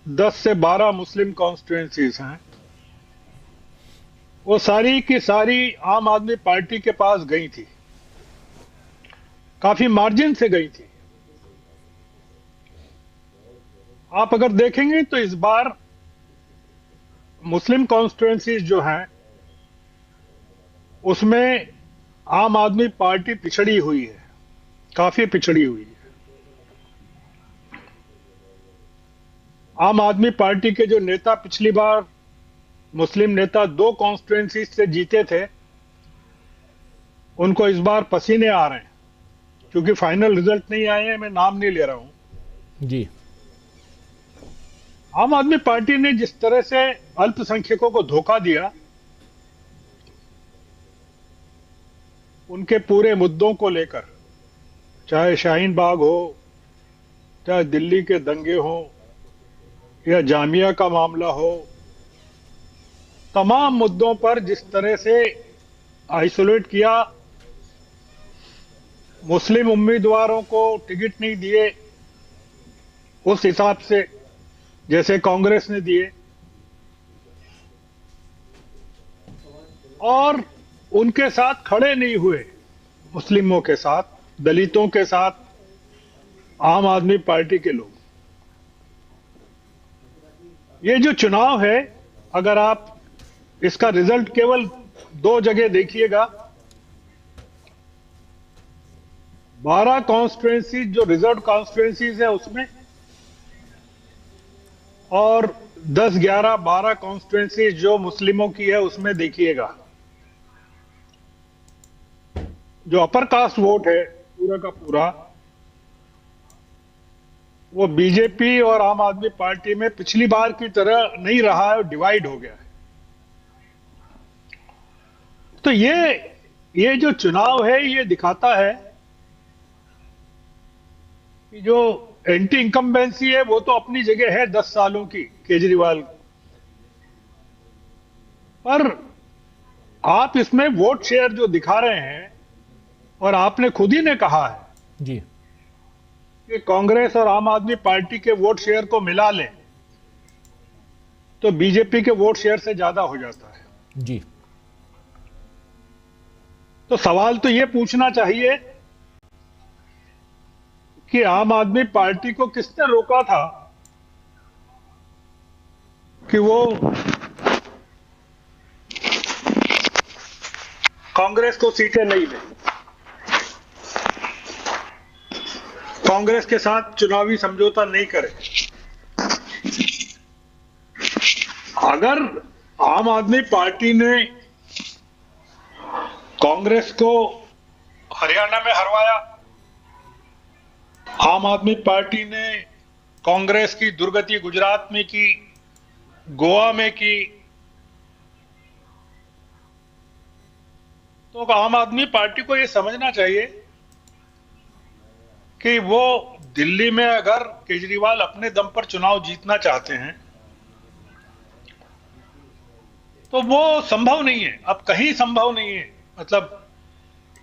10 से 12 मुस्लिम कॉन्स्टिट्यूएंसीज हैं, वो सारी की सारी आम आदमी पार्टी के पास गई थी, काफी मार्जिन से गई थी। आप अगर देखेंगे तो इस बार मुस्लिम कॉन्स्टिट्यूएंसीज जो हैं उसमें आम आदमी पार्टी पिछड़ी हुई है, काफी पिछड़ी हुई है। आम आदमी पार्टी के जो नेता पिछली बार मुस्लिम नेता 2 कॉन्स्टिट्यूएंसी से जीते थे, उनको इस बार पसीने आ रहे हैं, क्योंकि फाइनल रिजल्ट नहीं आए हैं। मैं नाम नहीं ले रहा हूं जी। आम आदमी पार्टी ने जिस तरह से अल्पसंख्यकों को धोखा दिया, उनके पूरे मुद्दों को लेकर, चाहे शाहीन बाग हो, चाहे दिल्ली के दंगे हो, या जामिया का मामला हो, तमाम मुद्दों पर जिस तरह से आइसोलेट किया, मुस्लिम उम्मीदवारों को टिकट नहीं दिए उस हिसाब से जैसे कांग्रेस ने दिए, और उनके साथ खड़े नहीं हुए, मुस्लिमों के साथ, दलितों के साथ आम आदमी पार्टी के लोग। ये जो चुनाव है, अगर आप इसका रिजल्ट केवल 2 जगह देखिएगा, 12 कॉन्स्टिट्यूएंसी जो रिजर्व कॉन्स्टिट्यूएंसीज है उसमें, और 10, 11, 12 कॉन्स्टिट्यूएंसी जो मुस्लिमों की है उसमें देखिएगा, जो अपर कास्ट वोट है पूरा का पूरा, वो बीजेपी और आम आदमी पार्टी में पिछली बार की तरह नहीं रहा है, डिवाइड हो गया है। तो ये जो चुनाव है ये दिखाता है कि जो एंटी इनकम्बेंसी है वो तो अपनी जगह है 10 सालों की केजरीवाल, पर आप इसमें वोट शेयर जो दिखा रहे हैं, और आपने खुद ही ने कहा है जी कि कांग्रेस और आम आदमी पार्टी के वोट शेयर को मिला लें तो बीजेपी के वोट शेयर से ज्यादा हो जाता है। जी। तो सवाल तो ये पूछना चाहिए कि आम आदमी पार्टी को किसने रोका था कि वो कांग्रेस को सीटें नहीं दें, कांग्रेस के साथ चुनावी समझौता नहीं करें। अगर आम आदमी पार्टी ने कांग्रेस को हरियाणा में हरवाया, आम आदमी पार्टी ने कांग्रेस की दुर्गति गुजरात में की, गोवा में की, तो आम आदमी पार्टी को यह समझना चाहिए कि वो दिल्ली में अगर केजरीवाल अपने दम पर चुनाव जीतना चाहते हैं तो वो संभव नहीं है, अब कहीं संभव नहीं है। मतलब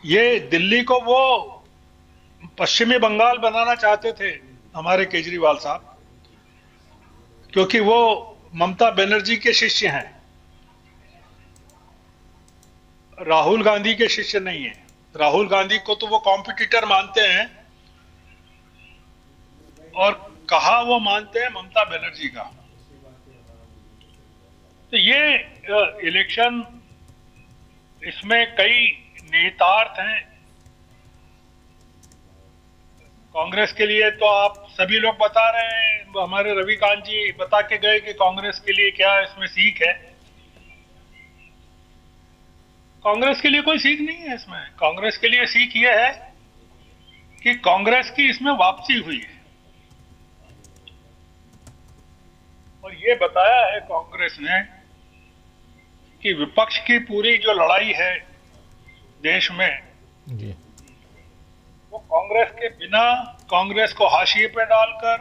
ये दिल्ली को वो पश्चिमी बंगाल बनाना चाहते थे हमारे केजरीवाल साहब, क्योंकि वो ममता बनर्जी के शिष्य हैं, राहुल गांधी के शिष्य नहीं है। राहुल गांधी को तो वो कॉम्पिटिटर मानते हैं और कहा वो मानते हैं ममता बनर्जी का। तो ये इलेक्शन, इसमें कई निहितार्थ हैं। कांग्रेस के लिए तो आप सभी लोग बता रहे हैं, हमारे रविकांत जी बता के गए कि कांग्रेस के लिए क्या इसमें सीख है। कांग्रेस के लिए कोई सीख नहीं है इसमें। कांग्रेस के लिए सीख ये है कि कांग्रेस की इसमें वापसी हुई है और ये बताया है कांग्रेस ने कि विपक्ष की पूरी जो लड़ाई है देश में जी, वो कांग्रेस के बिना, कांग्रेस को हाशिए पे डालकर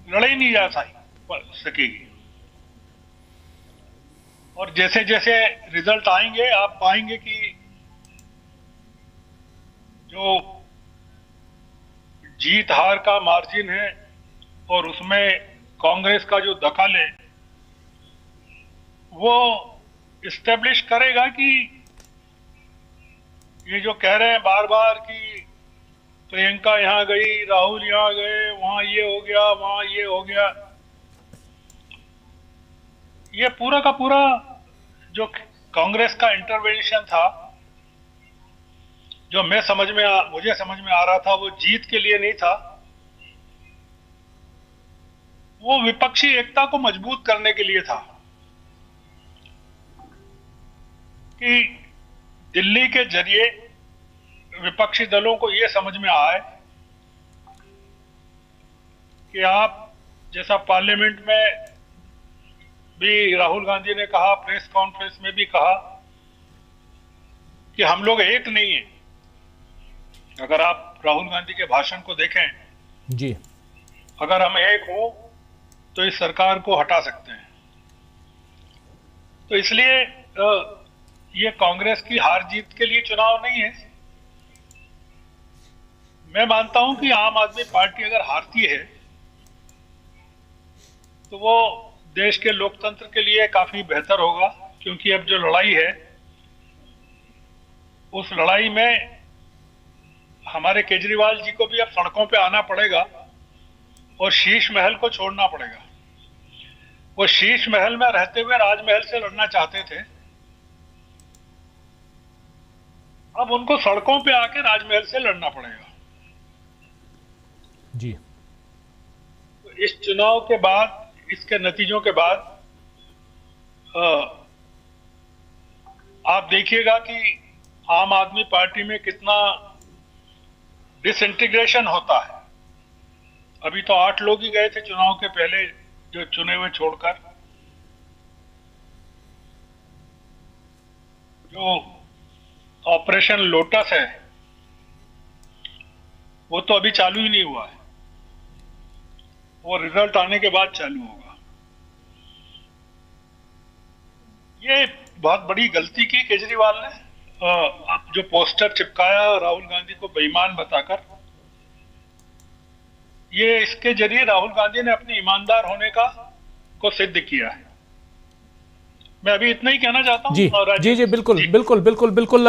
लड़ाई नहीं जा सकेगी। और जैसे जैसे रिजल्ट आएंगे आप पाएंगे कि जो जीत हार का मार्जिन है और उसमें कांग्रेस का जो दखल है वो इस्टेब्लिश करेगा कि ये जो कह रहे हैं बार बार कि प्रियंका यहां गई, राहुल यहां गए, वहां ये हो गया, वहां ये हो गया, ये पूरा का पूरा जो कांग्रेस का इंटरवेंशन था, जो मुझे समझ में आ रहा था, वो जीत के लिए नहीं था, वो विपक्षी एकता को मजबूत करने के लिए था कि दिल्ली के जरिए विपक्षी दलों को यह समझ में आए कि आप जैसा पार्लियामेंट में भी राहुल गांधी ने कहा, प्रेस कॉन्फ्रेंस में भी कहा कि हम लोग एक नहीं है। अगर आप राहुल गांधी के भाषण को देखें जी, अगर हम एक हो तो इस सरकार को हटा सकते हैं। तो इसलिए ये कांग्रेस की हार जीत के लिए चुनाव नहीं है। मैं मानता हूं कि आम आदमी पार्टी अगर हारती है तो वो देश के लोकतंत्र के लिए काफी बेहतर होगा, क्योंकि अब जो लड़ाई है उस लड़ाई में हमारे केजरीवाल जी को भी अब सड़कों पे आना पड़ेगा और शीश महल को छोड़ना पड़ेगा। वो शीश महल में रहते हुए राजमहल से लड़ना चाहते थे, अब उनको सड़कों पे आके राजमहल से लड़ना पड़ेगा। जी, तो इस चुनाव के बाद, इसके नतीजों के बाद आप देखिएगा कि आम आदमी पार्टी में कितना डिसइंटीग्रेशन होता है। अभी तो 8 लोग ही गए थे चुनाव के पहले, जो चुने हुए छोड़कर। जो ऑपरेशन लोटस है वो तो अभी चालू ही नहीं हुआ है, वो रिजल्ट आने के बाद चालू होगा। ये बहुत बड़ी गलती की केजरीवाल ने, अब जो पोस्टर चिपकाया राहुल गांधी को बेईमान बताकर, ये इसके जरिए राहुल गांधी ने अपने ईमानदार होने को सिद्ध किया है। मैं अभी इतना ही कहना चाहता हूँ। जी जी जी, बिल्कुल बिल्कुल बिल्कुल बिल्कुल,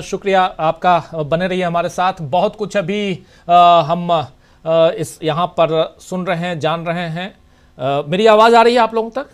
शुक्रिया आपका। बने रहिए हमारे साथ, बहुत कुछ अभी हम इस यहाँ पर सुन रहे हैं, जान रहे हैं। मेरी आवाज़ आ रही है आप लोगों तक?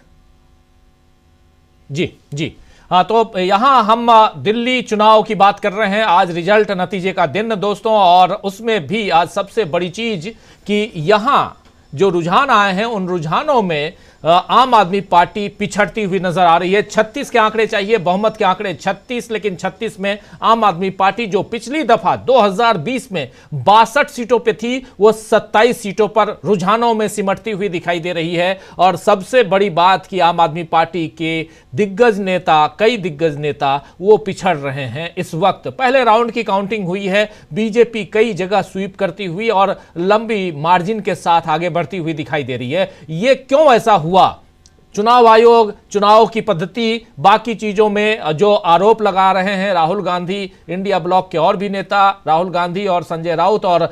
जी जी, तो यहां हम दिल्ली चुनाव की बात कर रहे हैं। आज रिजल्ट नतीजे का दिन दोस्तों, और उसमें भी आज सबसे बड़ी चीज कि यहां जो रुझान आए हैं उन रुझानों में आम आदमी पार्टी पिछड़ती हुई नजर आ रही है। 36 के आंकड़े चाहिए, बहुमत के आंकड़े 36, लेकिन 36 में आम आदमी पार्टी जो पिछली दफा 2020 में 62 सीटों पे थी, वो 27 सीटों पर रुझानों में सिमटती हुई दिखाई दे रही है। और सबसे बड़ी बात कि आम आदमी पार्टी के दिग्गज नेता, कई दिग्गज नेता वो पिछड़ रहे हैं इस वक्त। पहले राउंड की काउंटिंग हुई है, बीजेपी कई जगह स्वीप करती हुई और लंबी मार्जिन के साथ आगे बढ़ती हुई दिखाई दे रही है। ये क्यों ऐसा हुआ? चुनाव आयोग, चुनाव की पद्धति, बाकी चीजों में जो आरोप लगा रहे हैं राहुल गांधी, इंडिया ब्लॉक के और भी नेता, राहुल गांधी और संजय राउत और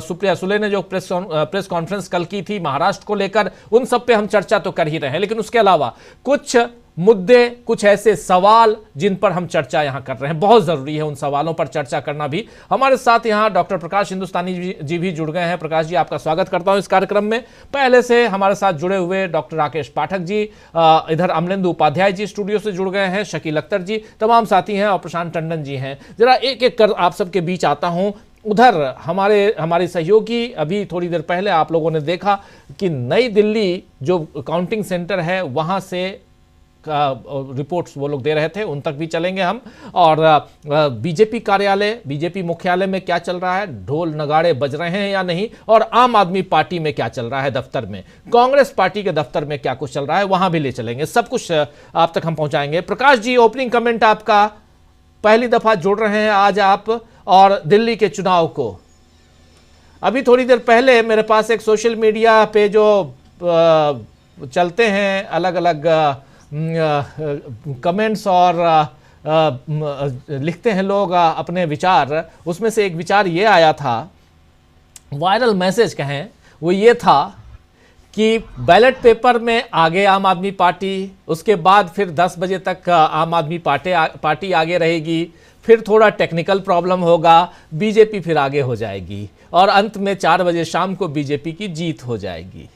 सुप्रिया सुले ने जो प्रेस कॉन्फ्रेंस कल की थी महाराष्ट्र को लेकर, उन सब पे हम चर्चा तो कर ही रहे हैं। लेकिन उसके अलावा कुछ मुद्दे, कुछ ऐसे सवाल जिन पर हम चर्चा यहां कर रहे हैं, बहुत जरूरी है उन सवालों पर चर्चा करना भी। हमारे साथ यहां डॉक्टर प्रकाश हिंदुस्तानी जी भी जुड़ गए हैं। प्रकाश जी, आपका स्वागत करता हूं इस कार्यक्रम में। पहले से हमारे साथ जुड़े हुए डॉक्टर राकेश पाठक जी, इधर अमलेंदु उपाध्याय जी स्टूडियो से जुड़ गए हैं, शकील अख्तर जी, तमाम साथी हैं, और प्रशांत टंडन जी हैं। जरा एक एक कर आप सबके बीच आता हूं। उधर हमारे सहयोगी, अभी थोड़ी देर पहले आप लोगों ने देखा कि नई दिल्ली जो काउंटिंग सेंटर है वहां से रिपोर्ट्स वो लोग दे रहे थे, उन तक भी चलेंगे हम। और बीजेपी कार्यालय, बीजेपी मुख्यालय में क्या चल रहा है, ढोल नगाड़े बज रहे हैं या नहीं, और आम आदमी पार्टी में क्या चल रहा है दफ्तर में, कांग्रेस पार्टी के दफ्तर में क्या कुछ चल रहा है, वहां भी ले चलेंगे। सब कुछ आप तक हम पहुंचाएंगे। प्रकाश जी, ओपनिंग कमेंट आपका। पहली दफा जुड़ रहे हैं आज आप, और दिल्ली के चुनाव को अभी थोड़ी देर पहले मेरे पास एक सोशल मीडिया पे जो चलते हैं अलग अलग कमेंट्स और लिखते हैं लोग अपने विचार, उसमें से एक विचार ये आया था, वायरल मैसेज कहें, वो ये था कि बैलेट पेपर में आगे आम आदमी पार्टी, उसके बाद फिर 10 बजे तक आम आदमी पार्टी आगे रहेगी, फिर थोड़ा टेक्निकल प्रॉब्लम होगा, बीजेपी फिर आगे हो जाएगी, और अंत में 4 बजे शाम को बीजेपी की जीत हो जाएगी।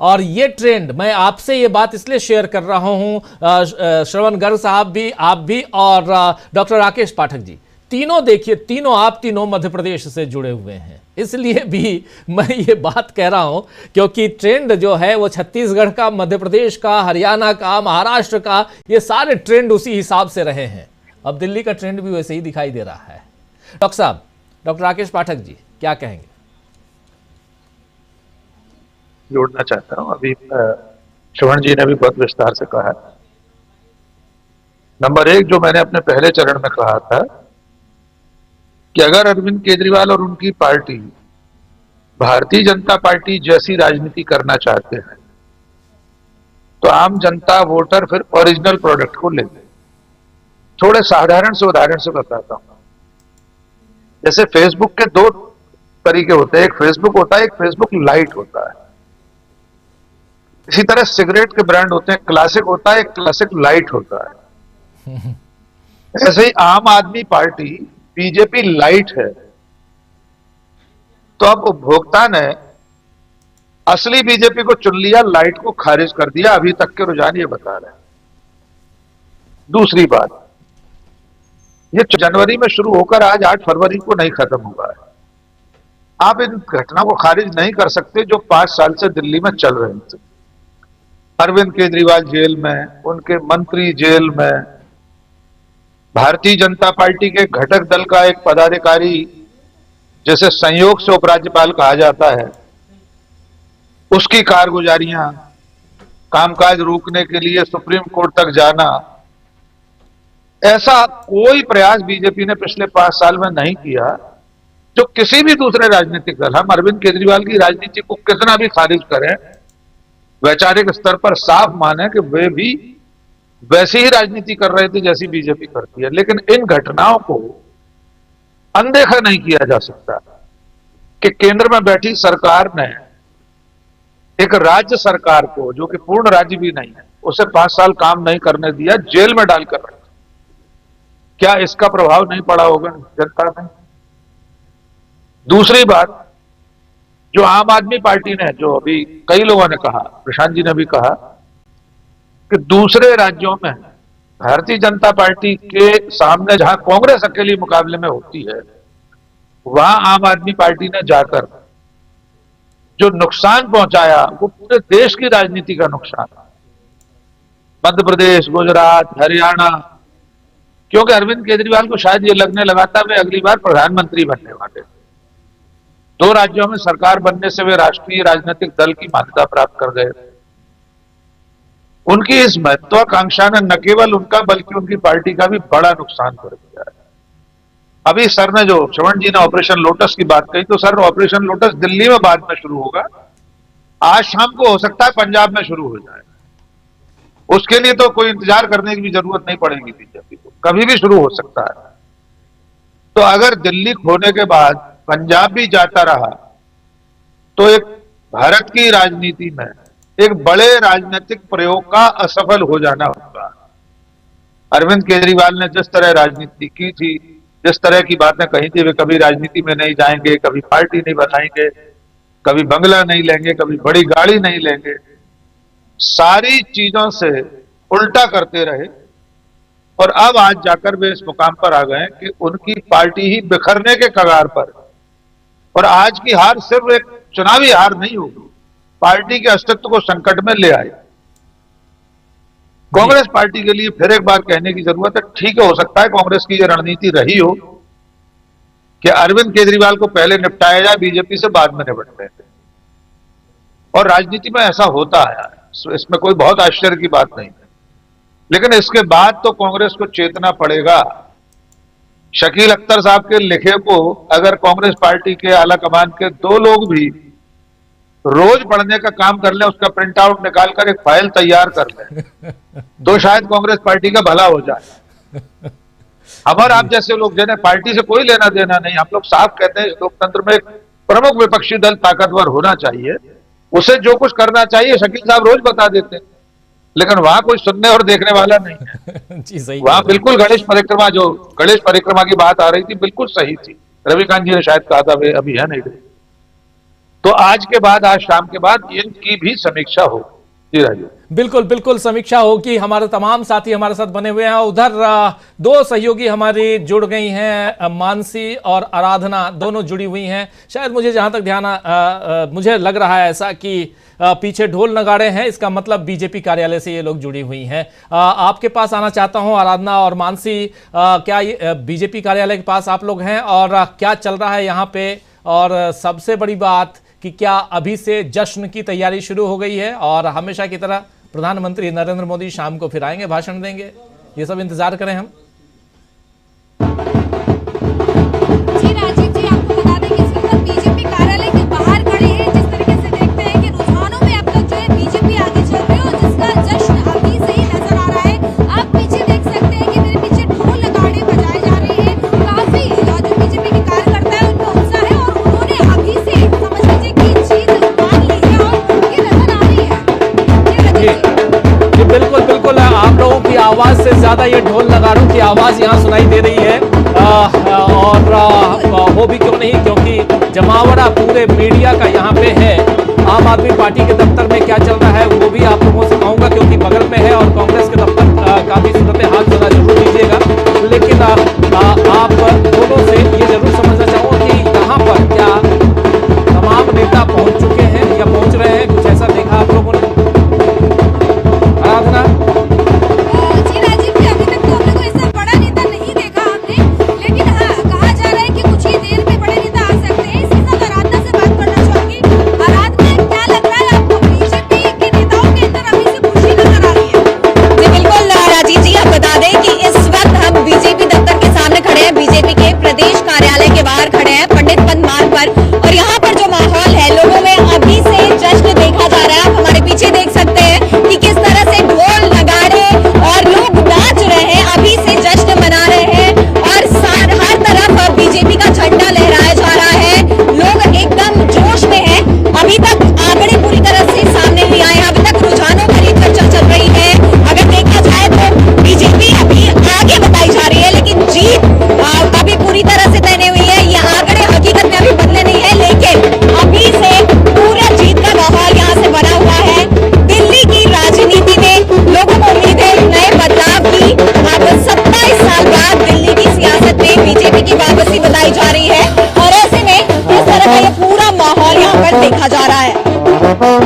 और ये ट्रेंड, मैं आपसे ये बात इसलिए शेयर कर रहा हूं, श्रवण गर्ग साहब भी, आप भी, और डॉक्टर राकेश पाठक जी, तीनों देखिए, आप तीनों मध्य प्रदेश से जुड़े हुए हैं, इसलिए भी मैं ये बात कह रहा हूं, क्योंकि ट्रेंड जो है वो छत्तीसगढ़ का, मध्य प्रदेश का, हरियाणा का, महाराष्ट्र का, ये सारे ट्रेंड उसी हिसाब से रहे हैं। अब दिल्ली का ट्रेंड भी वैसे ही दिखाई दे रहा है। डॉक्टर साहब, डॉक्टर राकेश पाठक जी, क्या कहेंगे? जोड़ना चाहता हूं। अभी श्रवण जी ने भी बहुत विस्तार से कहा। नंबर 1, जो मैंने अपने पहले चरण में कहा था कि अगर अरविंद केजरीवाल और उनकी पार्टी भारतीय जनता पार्टी जैसी राजनीति करना चाहते हैं तो आम जनता, वोटर फिर ओरिजिनल प्रोडक्ट को लेंगे। थोड़े साधारण से उदाहरण से बताता हूं। जैसे फेसबुक के 2 तरीके होते हैं, एक फेसबुक होता है, एक फेसबुक लाइट होता है। इसी तरह सिगरेट के ब्रांड होते हैं, क्लासिक होता है, एक क्लासिक लाइट होता है। ऐसे ही आम आदमी पार्टी बीजेपी लाइट है। तो अब उपभोक्ता ने असली बीजेपी को चुन लिया, लाइट को खारिज कर दिया। अभी तक के रुझान ये बता रहे हैं। दूसरी बात, ये जनवरी में शुरू होकर आज 8 फरवरी को नहीं खत्म हुआ है। आप इन घटना को खारिज नहीं कर सकते जो 5 साल से दिल्ली में चल रहे थे। अरविंद केजरीवाल जेल में, उनके मंत्री जेल में, भारतीय जनता पार्टी के घटक दल का एक पदाधिकारी, जैसे संयोग से उपराज्यपाल कहा जाता है, उसकी कारगुजारियां, कामकाज रोकने के लिए सुप्रीम कोर्ट तक जाना, ऐसा कोई प्रयास बीजेपी ने पिछले 5 साल में नहीं किया जो किसी भी दूसरे राजनीतिक दल, हम अरविंद केजरीवाल की राजनीति को कितना भी खारिज करें, वैचारिक स्तर पर साफ माने कि वे भी वैसी ही राजनीति कर रहे थे जैसी बीजेपी करती है। लेकिन इन घटनाओं को अनदेखा नहीं किया जा सकता कि केंद्र में बैठी सरकार ने एक राज्य सरकार को, जो कि पूर्ण राज्य भी नहीं है, उसे 5 साल काम नहीं करने दिया, जेल में डालकर रखा। क्या इसका प्रभाव नहीं पड़ा होगा जनता में? दूसरी बात, जो आम आदमी पार्टी ने, जो अभी कई लोगों ने कहा, प्रशांत जी ने भी कहा कि दूसरे राज्यों में भारतीय जनता पार्टी के सामने जहां कांग्रेस अकेली मुकाबले में होती है, वहां आम आदमी पार्टी ने जाकर जो नुकसान पहुंचाया वो पूरे देश की राजनीति का नुकसान। मध्य प्रदेश, गुजरात, हरियाणा, क्योंकि अरविंद केजरीवाल को शायद ये लगने लगा था वे अगली बार प्रधानमंत्री बनने वाले। 2 राज्यों में सरकार बनने से वे राष्ट्रीय राजनीतिक दल की मान्यता प्राप्त कर गए। उनकी इस महत्वाकांक्षा ने न केवल उनका बल्कि उनकी पार्टी का भी बड़ा नुकसान कर दिया है। अभी सर ने जो श्रवण जी ने ऑपरेशन लोटस की बात कही, तो सर ऑपरेशन लोटस दिल्ली में बाद में शुरू होगा, आज शाम को हो सकता है पंजाब में शुरू हो जाए। उसके लिए तो कोई इंतजार करने की भी जरूरत नहीं पड़ेगी बीजेपी को, कभी भी शुरू हो सकता है। तो अगर दिल्ली खोने के बाद पंजाब भी जाता रहा तो एक भारत की राजनीति में एक बड़े राजनीतिक प्रयोग का असफल हो जाना होगा। अरविंद केजरीवाल ने जिस तरह राजनीति की थी, जिस तरह की बातें कही थी, वे कभी राजनीति में नहीं जाएंगे, कभी पार्टी नहीं बनाएंगे, कभी बंगला नहीं लेंगे, कभी बड़ी गाड़ी नहीं लेंगे, सारी चीजों से उल्टा करते रहे और अब आज जाकर वे इस मुकाम पर आ गए कि उनकी पार्टी ही बिखरने के कगार पर। और आज की हार सिर्फ एक चुनावी हार नहीं होगी, पार्टी के अस्तित्व को संकट में ले आए। कांग्रेस पार्टी के लिए फिर एक बार कहने की जरूरत है, ठीक है, हो सकता है कांग्रेस की यह रणनीति रही हो कि अरविंद केजरीवाल को पहले निपटाया जाए, बीजेपी से बाद में निपटते हैं, और राजनीति में ऐसा होता है, इसमें कोई बहुत आश्चर्य की बात नहीं है। लेकिन इसके बाद तो कांग्रेस को चेतना पड़ेगा। शकील अख्तर साहब के लिखे को अगर कांग्रेस पार्टी के आला कमान के 2 लोग भी रोज पढ़ने का काम कर लें, उसका प्रिंट आउट निकालकर एक फाइल तैयार कर लें, तो शायद कांग्रेस पार्टी का भला हो जाए। हमारे आप जैसे लोग जिन्हें पार्टी से कोई लेना देना नहीं, हम लोग साफ कहते हैं इस लोकतंत्र में एक प्रमुख विपक्षी दल ताकतवर होना चाहिए, उसे जो कुछ करना चाहिए शकील साहब रोज बता देते हैं, लेकिन वहां कोई सुनने और देखने वाला नहीं है। जी सही। वहां बिल्कुल गणेश परिक्रमा की बात आ रही थी, बिल्कुल सही थी। रविकांत जी ने शायद कहा था, वे अभी है नहीं गए। तो आज के बाद, आज शाम के बाद इनकी भी समीक्षा हो। जी राजीव, बिल्कुल बिल्कुल समीक्षा होगी। हमारे तमाम साथी हमारे साथ बने हुए हैं। उधर 2 सहयोगी हमारी जुड़ गई हैं, मानसी और आराधना दोनों जुड़ी हुई हैं। शायद मुझे जहां तक ध्यान मुझे लग रहा है ऐसा कि पीछे ढोल नगाड़े हैं, इसका मतलब बीजेपी कार्यालय से ये लोग जुड़ी हुई हैं। आपके पास आना चाहता हूं आराधना और मानसी, क्या बीजेपी कार्यालय के पास आप लोग हैं और क्या चल रहा है यहाँ पे? और सबसे बड़ी बात कि क्या अभी से जश्न की तैयारी शुरू हो गई है और हमेशा की तरह प्रधानमंत्री नरेंद्र मोदी शाम को फिर आएंगे, भाषण देंगे, ये सब इंतजार करें हम? जी राजीव जी, आपको बता दें कि इस वक्त बीजेपी कार्यालय के बाहर खड़े हैं। जिस तरीके से देखते हैं कि रुझानों में अब तक जो है बीजेपी आगे चल रही है और जिसका जश्न अभी से ही नजर आ रहा है। आप पीछे देख सकते हैं कि मेरे पीछे ढोल नगाड़े बजाए जा रहे हैं। काफी जो बीजेपी के कार्यकर्ता है उनका उत्साह है और उन्होंने अभी से समझ लीजिए कि जीत मान ली है और ये नजर आ रही है। जी बिल्कुल बिल्कुल, आप लोगों की आवाज से ज्यादा ये ढोल नगाड़ों की आवाज यहाँ सुनाई दे रही है। और वो भी क्यों नहीं, क्योंकि जमावड़ा पूरे मीडिया का यहाँ पे है। आम आदमी पार्टी के दफ्तर में क्या चल रहा है वो भी आप लोगों से कहूंगा, क्योंकि बगल में है, और कांग्रेस के दफ्तर का भी सूरत हाल जरा जरूर दीजिएगा। लेकिन आप दोनों से ये जरूर समझना चाहूंगा कि यहाँ पर क्या तमाम नेता पहुंच चुके हैं या पहुंच रहे हैं, कुछ ऐसा देखा आप लोगों ने? आराधना? जी राजीव जी, अभी तक तो हमने कोई ऐसा बड़ा नेता नहीं देखा हमने, लेकिन हाँ, कहा जा रहा है कि कुछ ही देर में बड़े नेता आ सकते हैं। इसी साथ आराधना से बात करना चाहूंगी। आराधना, क्या लग रहा है आपको बीजेपी तरह का ये पूरा माहौल यहाँ पर देखा जा रहा है।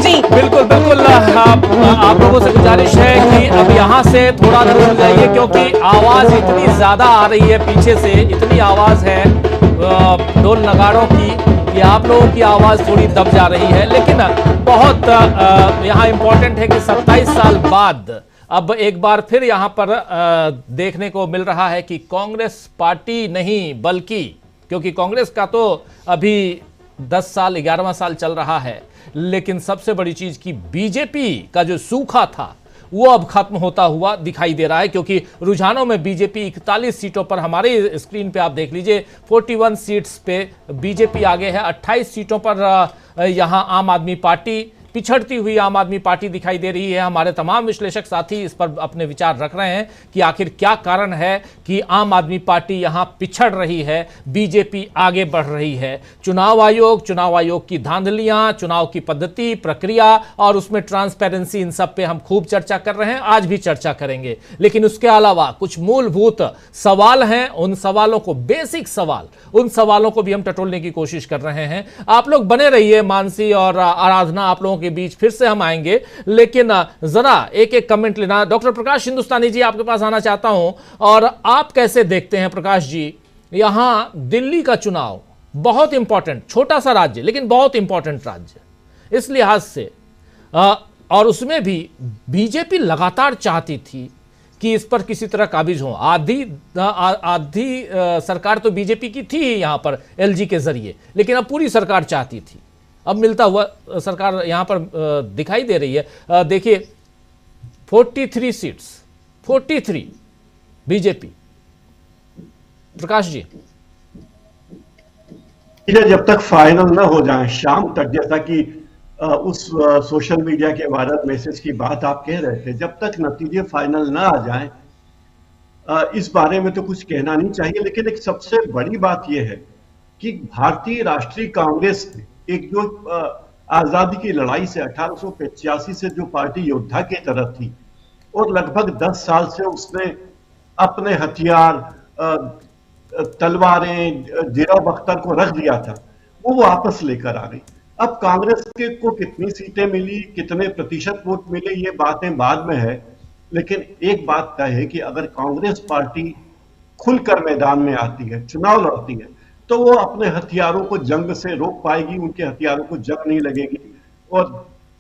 जी बिल्कुल बिल्कुल, आप लोगों से गुजारिश है कि अब यहाँ से थोड़ा दूर जाइए, क्योंकि आवाज इतनी ज्यादा आ रही है पीछे से, इतनी आवाज है ढोल नगाड़ों की कि आप लोगों की आवाज थोड़ी दब जा रही है। लेकिन बहुत यहाँ इंपॉर्टेंट है कि 27 साल बाद अब एक बार फिर यहाँ पर देखने को मिल रहा है कि कांग्रेस पार्टी नहीं, बल्कि क्योंकि कांग्रेस का तो अभी 10 साल 11वां साल चल रहा है, लेकिन सबसे बड़ी चीज की बीजेपी का जो सूखा था वो अब खत्म होता हुआ दिखाई दे रहा है, क्योंकि रुझानों में बीजेपी 41 सीटों पर, हमारे स्क्रीन पे आप देख लीजिए 41 सीट्स पे बीजेपी आगे है। 28 सीटों पर यहां आम आदमी पार्टी, पिछड़ती हुई आम आदमी पार्टी दिखाई दे रही है। हमारे तमाम विश्लेषक साथी इस पर अपने विचार रख रहे हैं कि आखिर क्या कारण है कि आम आदमी पार्टी यहां पिछड़ रही है, बीजेपी आगे बढ़ रही है। चुनाव आयोग की धांधलियां, चुनाव की पद्धति, प्रक्रिया और उसमें ट्रांसपेरेंसी, इन सब पे हम खूब चर्चा कर रहे हैं, आज भी चर्चा करेंगे। लेकिन उसके अलावा कुछ मूलभूत सवाल हैं, उन सवालों को, बेसिक सवाल, उन सवालों को भी हम टटोलने की कोशिश कर रहे हैं। आप लोग बने रहिए, मानसी और आराधना, आप लोगों के बीच फिर से हम आएंगे, लेकिन जरा एक एक कमेंट लेना। डॉक्टर प्रकाश हिंदुस्तानी जी, आपके पास आना चाहता हूं, और आप कैसे देखते हैं प्रकाश जी, यहां दिल्ली का चुनाव बहुत इंपॉर्टेंट, छोटा सा राज्य लेकिन बहुत इंपॉर्टेंट राज्य इस लिहाज से, और उसमें भी बीजेपी लगातार चाहती थी कि इस पर किसी तरह काबिज हो। आधी सरकार तो बीजेपी की थी ही यहां पर एलजी के जरिए, लेकिन अब पूरी सरकार चाहती थी। अब मिलता हुआ सरकार यहां पर दिखाई दे रही है। देखिए 43 सीट्स, 43 बीजेपी। प्रकाश जी, जब तक फाइनल न हो जाए शाम तक, जैसा कि उस सोशल मीडिया के वायरल मैसेज की बात आप कह रहे थे, जब तक नतीजे फाइनल न आ जाए इस बारे में तो कुछ कहना नहीं चाहिए। लेकिन एक सबसे बड़ी बात यह है कि भारतीय राष्ट्रीय कांग्रेस एक जो आजादी की लड़ाई से 1885 से जो पार्टी योद्धा की तरह थी, और लगभग 10 साल से उसने अपने हथियार, तलवारें, जिरा बख्तर को रख दिया था, वो वापस लेकर आ गई। अब कांग्रेस को कितनी सीटें मिली, कितने प्रतिशत वोट मिले, ये बातें बाद में है। लेकिन एक बात तय है कि अगर कांग्रेस पार्टी खुलकर मैदान में आती है, चुनाव लड़ती है, तो वो अपने हथियारों को जंग से रोक पाएगी, उनके हथियारों को जंग नहीं लगेगी, और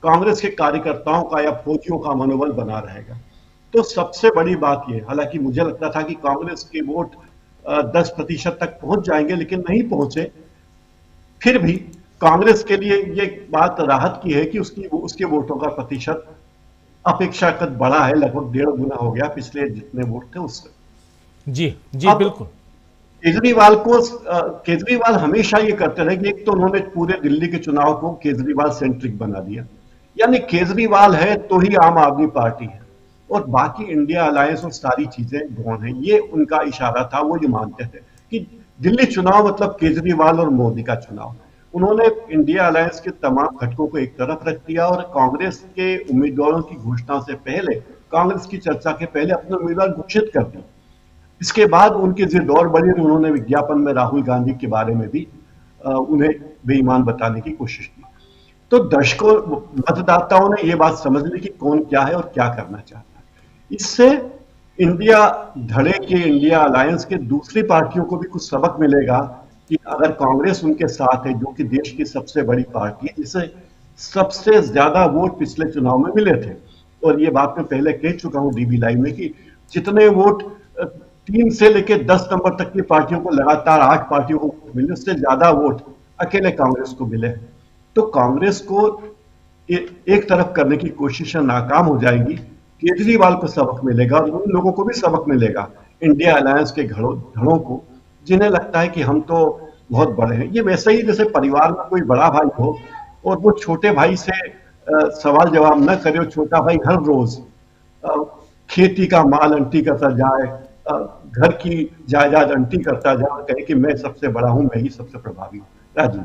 कांग्रेस के कार्यकर्ताओं का या फौजियों का मनोबल बना रहेगा। तो सबसे बड़ी बात यह, हालांकि मुझे लगता था कि कांग्रेस के वोट 10% तक पहुंच जाएंगे, लेकिन नहीं पहुंचे। फिर भी कांग्रेस के लिए ये बात राहत की है कि उसके वोटों का प्रतिशत अपेक्षाकृत बड़ा है, लगभग 1.5 गुना हो गया पिछले जितने वोट थे उससे। जी जी बिल्कुल। केजरीवाल हमेशा ये करते रहे कि एक तो उन्होंने पूरे दिल्ली के चुनाव को केजरीवाल सेंट्रिक बना दिया, यानी केजरीवाल है तो ही आम आदमी पार्टी है, और बाकी इंडिया अलायंस और सारी चीजें गौण है, ये उनका इशारा था। वो ये मानते थे कि दिल्ली चुनाव मतलब केजरीवाल और मोदी का चुनाव। उन्होंने इंडिया अलायंस के तमाम घटकों को एक तरफ रख दिया और कांग्रेस के उम्मीदवारों की घोषणा से पहले, कांग्रेस की चर्चा के पहले अपने उम्मीदवार घोषित कर दिए। इसके बाद उनकी जिद और बढ़ी, उन्होंने विज्ञापन में राहुल गांधी के बारे में भी उन्हें बेईमान बताने की कोशिश की। तो दर्शकों, मतदाताओं ने यह बात समझ ली कि कौन क्या है और क्या करना चाहता है। इससे इंडिया धड़े के, इंडिया अलायंस के दूसरी पार्टियों को भी कुछ सबक मिलेगा कि अगर कांग्रेस उनके साथ है, जो कि देश की सबसे बड़ी पार्टी है, जिसे सबसे ज्यादा वोट पिछले चुनाव में मिले थे, और ये बात मैं पहले कह चुका हूं डीबी लाइव में कि जितने वोट 3 से लेकर 10 नंबर तक की पार्टियों को लगातार 8 पार्टियों को मिले, उससे ज्यादा वोट अकेले कांग्रेस को मिले। तो कांग्रेस को एक तरफ करने की कोशिश नाकाम हो जाएगी। केजरीवाल को सबक मिलेगा और उन लोगों को भी सबक मिलेगा, इंडिया अलायंस के धड़ों को, जिन्हें लगता है कि हम तो बहुत बड़े हैं। ये वैसे ही जैसे परिवार में कोई बड़ा भाई हो और वो छोटे भाई से सवाल जवाब न करे, और छोटा भाई हर रोज खेती का माल अंटी करता जाए, घर की जायदाद अंटी करता जाए और कहे कि मैं सबसे बड़ा हूं, मैं ही सबसे प्रभावी हूं। राजीव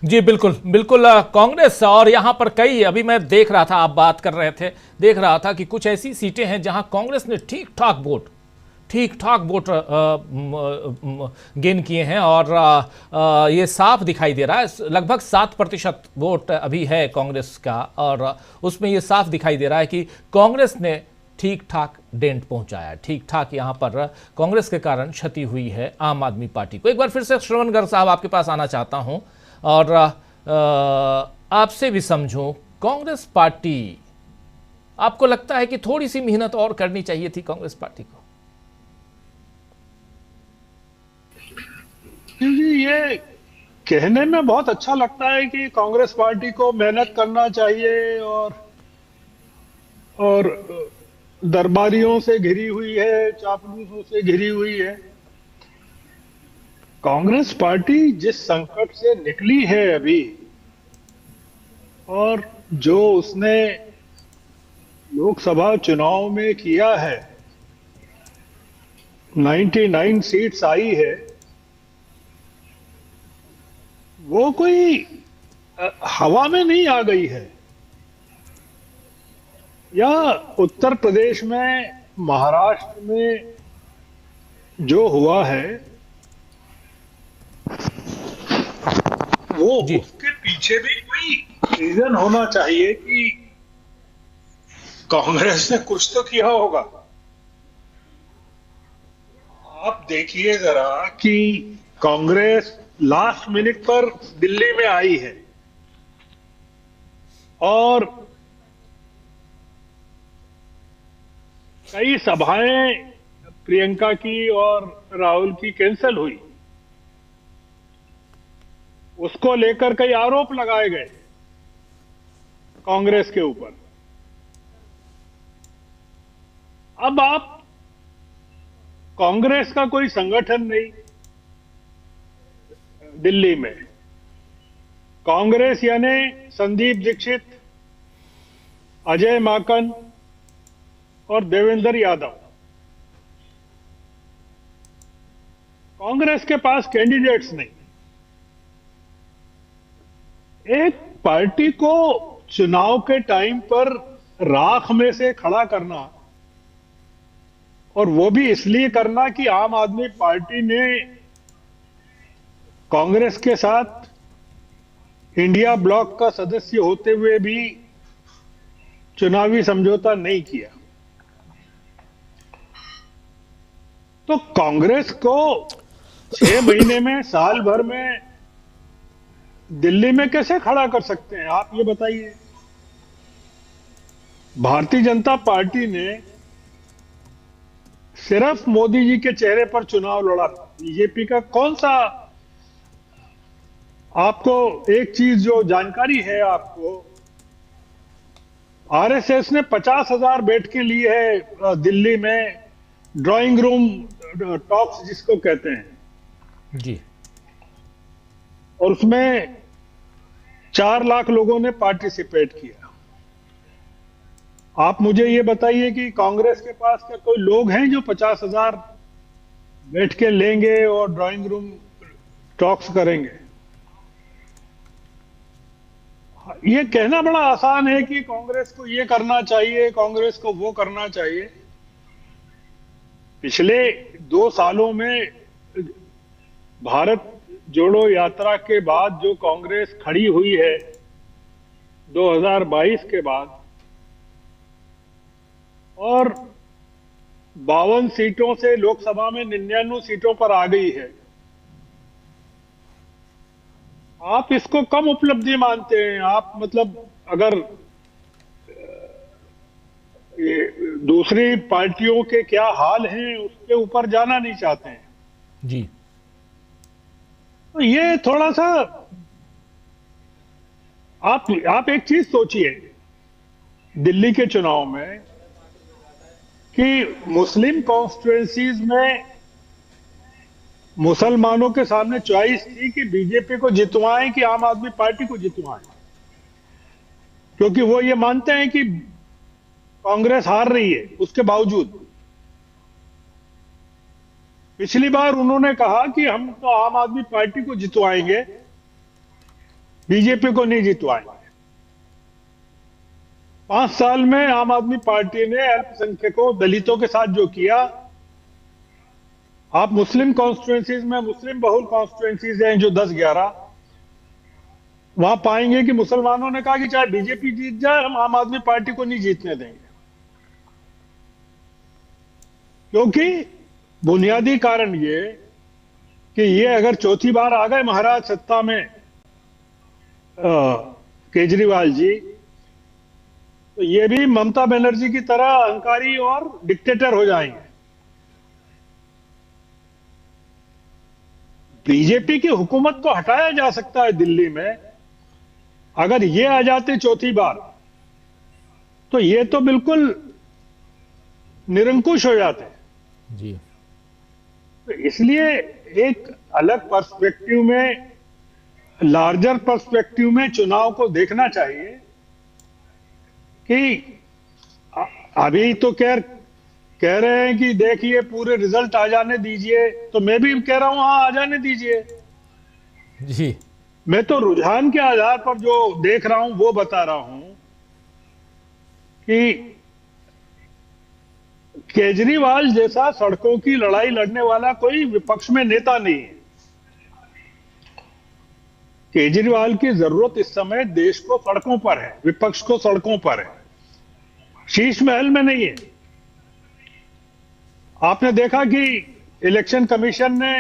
जी बिल्कुल बिल्कुल। कांग्रेस, और यहां पर कई, अभी मैं देख रहा था, आप बात कर रहे थे, देख रहा था कि कुछ ऐसी सीटें हैं जहां कांग्रेस ने ठीक ठीक ठाक वोट गेन किए हैं और ये साफ दिखाई दे रहा है, लगभग 7% वोट अभी है कांग्रेस का, और उसमें ये साफ दिखाई दे रहा है कि कांग्रेस ने ठीक ठाक डेंट पहुंचाया, ठीक ठाक यहां पर कांग्रेस के कारण क्षति हुई है आम आदमी पार्टी को। एक बार फिर से श्रवण गर्ग साहब आपके पास आना चाहता हूं और आपसे भी समझूं, कांग्रेस पार्टी, आपको लगता है कि थोड़ी सी मेहनत और करनी चाहिए थी कांग्रेस पार्टी को? जी, ये कहने में बहुत अच्छा लगता है कि कांग्रेस पार्टी को मेहनत करना चाहिए और दरबारियों से घिरी हुई है, चापलूसों से घिरी हुई है। कांग्रेस पार्टी जिस संकट से निकली है अभी, और जो उसने लोकसभा चुनाव में किया है, 99 सीट्स आई है, वो कोई हवा में नहीं आ गई है। या उत्तर प्रदेश में, महाराष्ट्र में जो हुआ है, वो उसके पीछे भी कोई रीजन होना चाहिए कि कांग्रेस ने कुछ तो किया होगा। आप देखिए जरा कि कांग्रेस लास्ट मिनट पर दिल्ली में आई है और कई सभाएं प्रियंका की और राहुल की कैंसिल हुई, उसको लेकर कई आरोप लगाए गए कांग्रेस के ऊपर। अब आप, कांग्रेस का कोई संगठन नहीं दिल्ली में, कांग्रेस यानी संदीप दीक्षित, अजय माकन और देवेंद्र यादव। कांग्रेस के पास कैंडिडेट्स नहीं। एक पार्टी को चुनाव के टाइम पर राख में से खड़ा करना, और वो भी इसलिए करना कि आम आदमी पार्टी ने कांग्रेस के साथ इंडिया ब्लॉक का सदस्य होते हुए भी चुनावी समझौता नहीं किया, तो कांग्रेस को 6 महीने में, साल भर में दिल्ली में कैसे खड़ा कर सकते हैं, आप ये बताइए। भारतीय जनता पार्टी ने सिर्फ मोदी जी के चेहरे पर चुनाव लड़ा। बीजेपी का कौन सा, आपको एक चीज जो जानकारी है आपको, आरएसएस ने 50,000 बैठकें ली है दिल्ली में, ड्राइंग रूम टॉक्स जिसको कहते हैं जी, और उसमें 4 लाख लोगों ने पार्टिसिपेट किया। आप मुझे ये बताइए कि कांग्रेस के पास क्या कोई लोग हैं जो 50,000 बैठ के लेंगे और ड्राइंग रूम टॉक्स करेंगे? ये कहना बड़ा आसान है कि कांग्रेस को ये करना चाहिए, कांग्रेस को वो करना चाहिए। पिछले 2 सालों में भारत जोड़ो यात्रा के बाद जो कांग्रेस खड़ी हुई है 2022 के बाद, और 52 सीटों से लोकसभा में 99 सीटों पर आ गई है, आप इसको कम उपलब्धि मानते हैं? आप मतलब अगर ये दूसरी पार्टियों के क्या हाल हैं उसके ऊपर जाना नहीं चाहते हैं जी, तो ये थोड़ा सा आप एक चीज सोचिए दिल्ली के चुनाव में कि मुस्लिम कॉन्स्टिट्यूएंसीज में मुसलमानों के सामने चॉइस थी कि बीजेपी को जितवाएं कि आम आदमी पार्टी को जितवाएं, क्योंकि वो ये मानते हैं कि कांग्रेस हार रही है। उसके बावजूद पिछली बार उन्होंने कहा कि हम तो आम आदमी पार्टी को जितवाएंगे, बीजेपी को नहीं जितवाएंगे। 5 साल में आम आदमी पार्टी ने अल्पसंख्यकों, दलितों के साथ जो किया, आप मुस्लिम कॉन्स्टिट्यूएंसीज में, मुस्लिम बहुल कॉन्स्टिट्यूएंसीज हैं जो 10-11, वहां पाएंगे कि मुसलमानों ने कहा कि चाहे बीजेपी जीत जाए, हम आम आदमी पार्टी को नहीं जीतने देंगे। क्योंकि बुनियादी कारण ये कि ये अगर चौथी बार आ गए महाराज सत्ता में केजरीवाल जी, तो ये भी ममता बनर्जी की तरह अहंकारी और डिक्टेटर हो जाएंगे। बीजेपी की हुकूमत को हटाया जा सकता है दिल्ली में, अगर ये आ जाते चौथी बार तो ये तो बिल्कुल निरंकुश हो जाते जी। तो इसलिए एक अलग पर्सपेक्टिव में, लार्जर पर्सपेक्टिव में चुनाव को देखना चाहिए कि अभी तो कह रहे हैं कि देखिए पूरे रिजल्ट आ जाने दीजिए, तो मैं भी कह रहा हूं हाँ आ जाने दीजिए जी। मैं तो रुझान के आधार पर जो देख रहा हूं वो बता रहा हूं कि केजरीवाल जैसा सड़कों की लड़ाई लड़ने वाला कोई विपक्ष में नेता नहीं है। केजरीवाल की जरूरत इस समय देश को सड़कों पर है, विपक्ष को सड़कों पर है, शीश महल में नहीं है। आपने देखा कि इलेक्शन कमीशन ने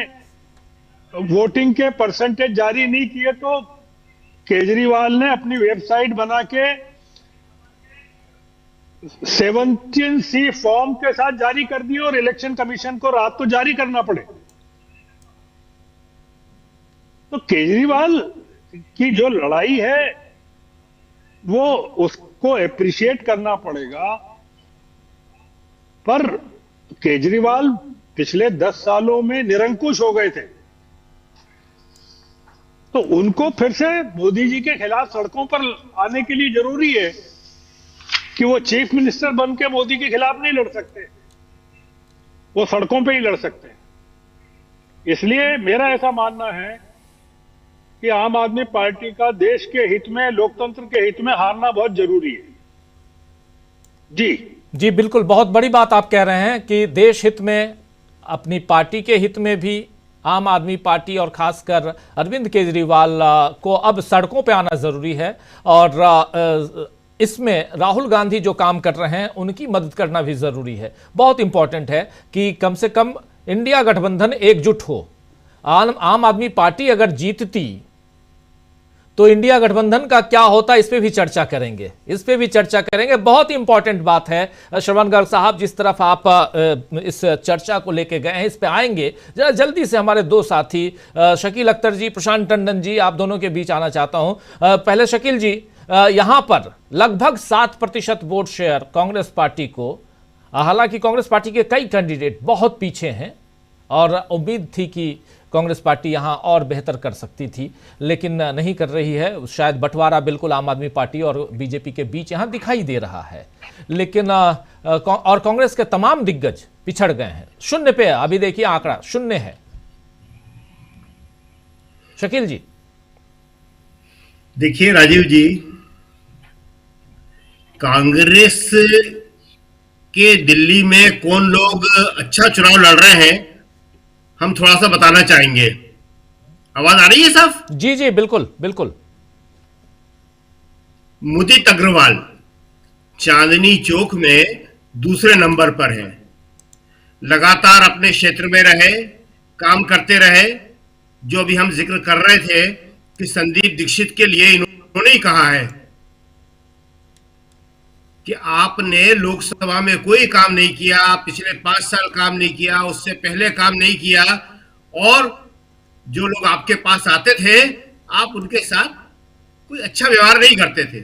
वोटिंग के परसेंटेज जारी नहीं किए, तो केजरीवाल ने अपनी वेबसाइट बना के 17C फॉर्म के साथ जारी कर दिए और इलेक्शन कमीशन को रात को जारी करना पड़े। तो केजरीवाल की जो लड़ाई है वो उसको एप्रिशिएट करना पड़ेगा। पर केजरीवाल पिछले 10 सालों में निरंकुश हो गए थे, तो उनको फिर से मोदी जी के खिलाफ सड़कों पर आने के लिए जरूरी है कि वो चीफ मिनिस्टर बन के मोदी के खिलाफ नहीं लड़ सकते, वो सड़कों पे ही लड़ सकते हैं। इसलिए मेरा ऐसा मानना है कि आम आदमी पार्टी का देश के हित में, लोकतंत्र के हित में हारना बहुत जरूरी है। जी बिल्कुल, बहुत बड़ी बात आप कह रहे हैं कि देश हित में, अपनी पार्टी के हित में भी आम आदमी पार्टी और खासकर अरविंद केजरीवाल को अब सड़कों पे आना जरूरी है। और इसमें राहुल गांधी जो काम कर रहे हैं उनकी मदद करना भी जरूरी है। बहुत इंपॉर्टेंट है कि कम से कम इंडिया गठबंधन एकजुट हो। आम आदमी पार्टी अगर जीतती तो इंडिया गठबंधन का क्या होता, इस पे भी चर्चा करेंगे। बहुत ही इंपॉर्टेंट बात है। श्रवण गर्ग साहब, जिस तरफ आप इस चर्चा को लेके गए हैं, इस पे आएंगे। जरा जल्दी से हमारे दो साथी शकील अख्तर जी, प्रशांत टंडन जी, आप दोनों के बीच आना चाहता हूं। पहले शकील जी, यहां पर लगभग 7% वोट शेयर कांग्रेस पार्टी को, हालांकि कांग्रेस पार्टी के कई कैंडिडेट बहुत पीछे हैं और उम्मीद थी कि कांग्रेस पार्टी यहां और बेहतर कर सकती थी, लेकिन नहीं कर रही है। शायद बंटवारा बिल्कुल आम आदमी पार्टी और बीजेपी के बीच यहां दिखाई दे रहा है, लेकिन और कांग्रेस के तमाम दिग्गज पिछड़ गए हैं, शून्य पे। अभी देखिए आंकड़ा शून्य है। शकील जी, देखिए राजीव जी, कांग्रेस के दिल्ली में कौन लोग अच्छा चुनाव लड़ रहे हैं, हम थोड़ा सा बताना चाहेंगे। आवाज आ रही है साहब? जी बिल्कुल। मुदित अग्रवाल चांदनी चौक में दूसरे नंबर पर है। लगातार अपने क्षेत्र में रहे, काम करते रहे। जो अभी हम जिक्र कर रहे थे कि संदीप दीक्षित के लिए इन्होंने ही कहा है कि आपने लोकसभा में कोई काम नहीं किया, पिछले 5 साल काम नहीं किया, उससे पहले काम नहीं किया, और जो लोग आपके पास आते थे आप उनके साथ कोई अच्छा व्यवहार नहीं करते थे।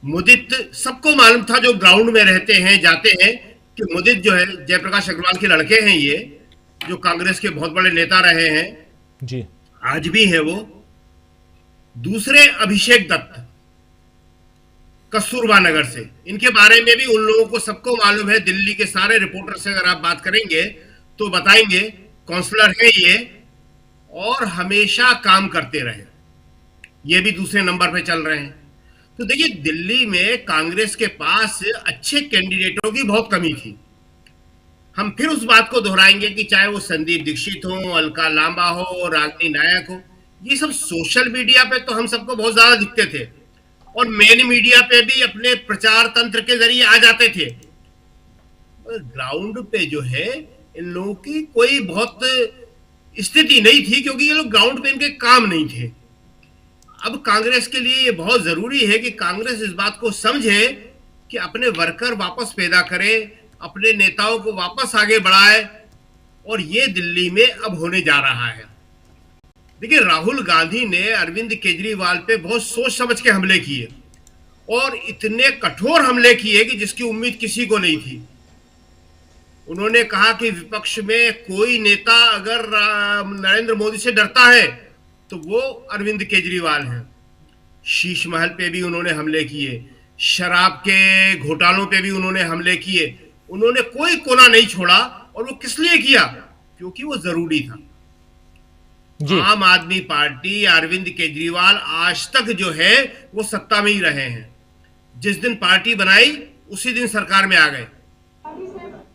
मुदित, सबको मालूम था जो ग्राउंड में रहते हैं, जाते हैं, कि मुदित जो है जयप्रकाश अग्रवाल के लड़के हैं, ये जो कांग्रेस के बहुत बड़े नेता रहे हैं जी, आज भी है वो। दूसरे अभिषेक दत्त कस्तूरबा नगर से, इनके बारे में भी उन लोगों को सबको मालूम है। दिल्ली के सारे रिपोर्टर से अगर आप बात करेंगे तो बताएंगे, काउंसलर है ये और हमेशा काम करते रहे। ये भी दूसरे नंबर पे चल रहे हैं। तो देखिए, दिल्ली में कांग्रेस के पास अच्छे कैंडिडेटों की बहुत कमी थी। हम फिर उस बात को दोहराएंगे कि चाहे वो संदीप दीक्षित हो, अलका लांबा हो, रागिनी नायक हो, ये सब सोशल मीडिया पे तो हम सबको बहुत ज्यादा दिखते थे और मेन मीडिया पे भी अपने प्रचार तंत्र के जरिए आ जाते थे। और ग्राउंड पे जो है इन लोगों की कोई बहुत स्थिति नहीं थी, क्योंकि ये लोग ग्राउंड पे इनके काम नहीं थे। अब कांग्रेस के लिए ये बहुत जरूरी है कि कांग्रेस इस बात को समझे कि अपने वर्कर वापस पैदा करे, अपने नेताओं को वापस आगे बढ़ाए, और ये दिल्ली में अब होने जा रहा है। देखिए, राहुल गांधी ने अरविंद केजरीवाल पे बहुत सोच समझ के हमले किए और इतने कठोर हमले किए कि जिसकी उम्मीद किसी को नहीं थी। उन्होंने कहा कि विपक्ष में कोई नेता अगर नरेंद्र मोदी से डरता है तो वो अरविंद केजरीवाल हैं। शीश महल पे भी उन्होंने हमले किए, शराब के घोटालों पे भी उन्होंने हमले किए। उन्होंने कोई कोना नहीं छोड़ा, और वो किस लिए किया? क्योंकि वो जरूरी था। आम आदमी पार्टी, अरविंद केजरीवाल आज तक जो है वो सत्ता में ही रहे हैं। जिस दिन पार्टी बनाई उसी दिन सरकार में आ गए।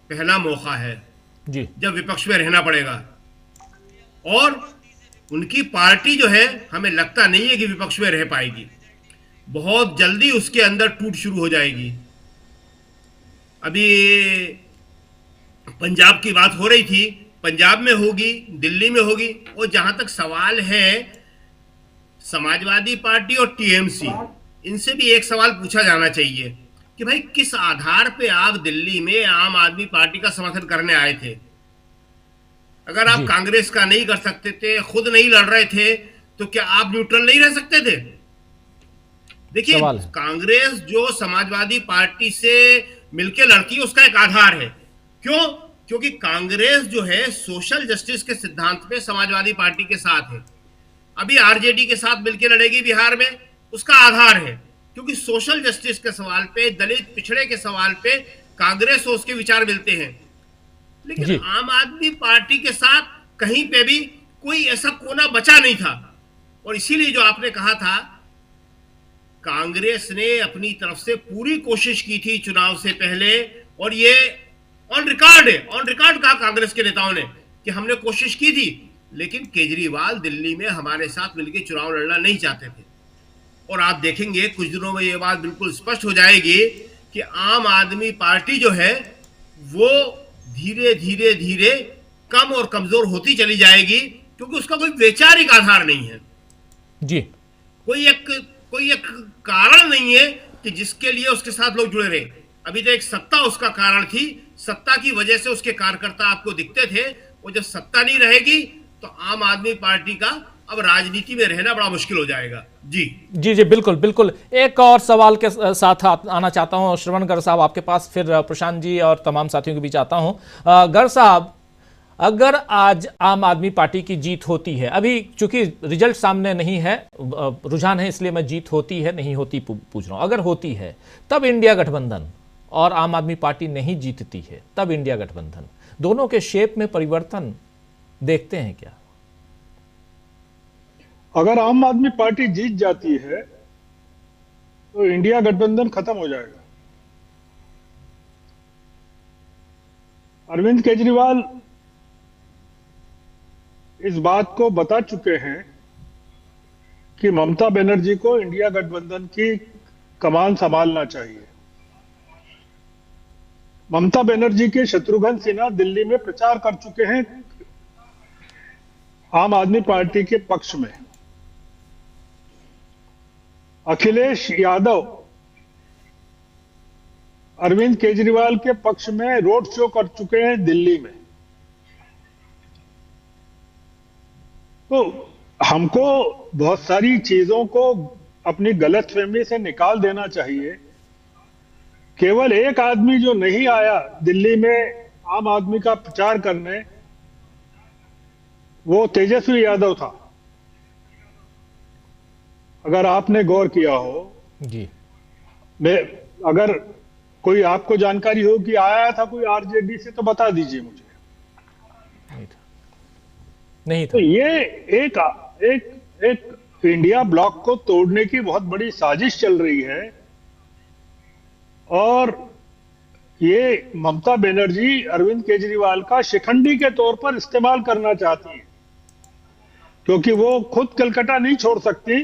पहला मौका है जी जब विपक्ष में रहना पड़ेगा, और उनकी पार्टी जो है हमें लगता नहीं है कि विपक्ष में रह पाएगी। बहुत जल्दी उसके अंदर टूट शुरू हो जाएगी। अभी पंजाब की बात हो रही थी, पंजाब में होगी, दिल्ली में होगी। और जहां तक सवाल है समाजवादी पार्टी और टीएमसी, इनसे भी एक सवाल पूछा जाना चाहिए कि भाई किस आधार पे आप दिल्ली में आम आदमी पार्टी का समर्थन करने आए थे? अगर आप कांग्रेस का नहीं कर सकते थे, खुद नहीं लड़ रहे थे, तो क्या आप न्यूट्रल नहीं रह सकते थे? देखिए, कांग्रेस जो समाजवादी पार्टी से मिलकर लड़ती है उसका एक आधार है। क्यों? क्योंकि कांग्रेस जो है सोशल जस्टिस के सिद्धांत पे समाजवादी पार्टी के साथ है। अभी आरजेडी के साथ मिलकर लड़ेगी बिहार में, उसका आधार है क्योंकि सोशल जस्टिस के सवाल पे, दलित पिछड़े के सवाल पे कांग्रेस और उसके विचार मिलते हैं। लेकिन आम आदमी पार्टी के साथ कहीं पे भी कोई ऐसा कोना बचा नहीं था। और इसीलिए जो आपने कहा था, कांग्रेस ने अपनी तरफ से पूरी कोशिश की थी चुनाव से पहले, और ये ऑन रिकॉर्ड है, ऑन रिकॉर्ड कहा कांग्रेस के नेताओं ने कि हमने कोशिश की थी, लेकिन केजरीवाल दिल्ली में हमारे साथ मिलकर चुनाव लड़ना नहीं चाहते थे। और आप देखेंगे कुछ दिनों में ये बात बिल्कुल स्पष्ट हो जाएगी कि आम आदमी पार्टी जो है वो धीरे धीरे धीरे कम और कमजोर होती चली जाएगी, क्योंकि उसका कोई वैचारिक आधार नहीं है जी। कोई एक कारण नहीं है कि जिसके लिए उसके साथ लोग जुड़े रहे। अभी तो एक सत्ता उसका कारण थी, सत्ता की वजह से उसके कार्यकर्ता आपको दिखते थे। वो जब सत्ता नहीं रहेगी तो आम आदमी पार्टी का अब राजनीति में रहना बड़ा मुश्किल हो जाएगा। जी जी जी, बिल्कुल बिल्कुल। एक और सवाल के साथ आना चाहता हूं श्रवण गर्ग साहब आपके पास, फिर प्रशांत जी और तमाम साथियों के बीच आता हूं। गर्ग साहब, अगर आज आम आदमी पार्टी की जीत होती है, अभी चूंकि रिजल्ट सामने नहीं है, रुझान है, इसलिए मैं जीत होती है नहीं होती पूछ रहा हूं, अगर होती है तब इंडिया गठबंधन, और आम आदमी पार्टी नहीं जीतती है तब इंडिया गठबंधन, दोनों के शेप में परिवर्तन देखते हैं क्या? अगर आम आदमी पार्टी जीत जाती है तो इंडिया गठबंधन खत्म हो जाएगा। अरविंद केजरीवाल इस बात को बता चुके हैं कि ममता बनर्जी को इंडिया गठबंधन की कमान संभालना चाहिए। ममता बनर्जी के शत्रुघ्न सिन्हा दिल्ली में प्रचार कर चुके हैं आम आदमी पार्टी के पक्ष में। अखिलेश यादव अरविंद केजरीवाल के पक्ष में रोड शो कर चुके हैं दिल्ली में। तो हमको बहुत सारी चीजों को अपनी गलतफहमी से निकाल देना चाहिए। केवल एक आदमी जो नहीं आया दिल्ली में आम आदमी का प्रचार करने, वो तेजस्वी यादव था। अगर आपने गौर किया हो जी, अगर कोई आपको जानकारी हो कि आया था कोई आरजेडी से तो बता दीजिए मुझे। नहीं था। तो ये एक इंडिया ब्लॉक को तोड़ने की बहुत बड़ी साजिश चल रही है, और ये ममता बनर्जी अरविंद केजरीवाल का शिखंडी के तौर पर इस्तेमाल करना चाहती है, क्योंकि वो खुद कलकत्ता नहीं छोड़ सकती।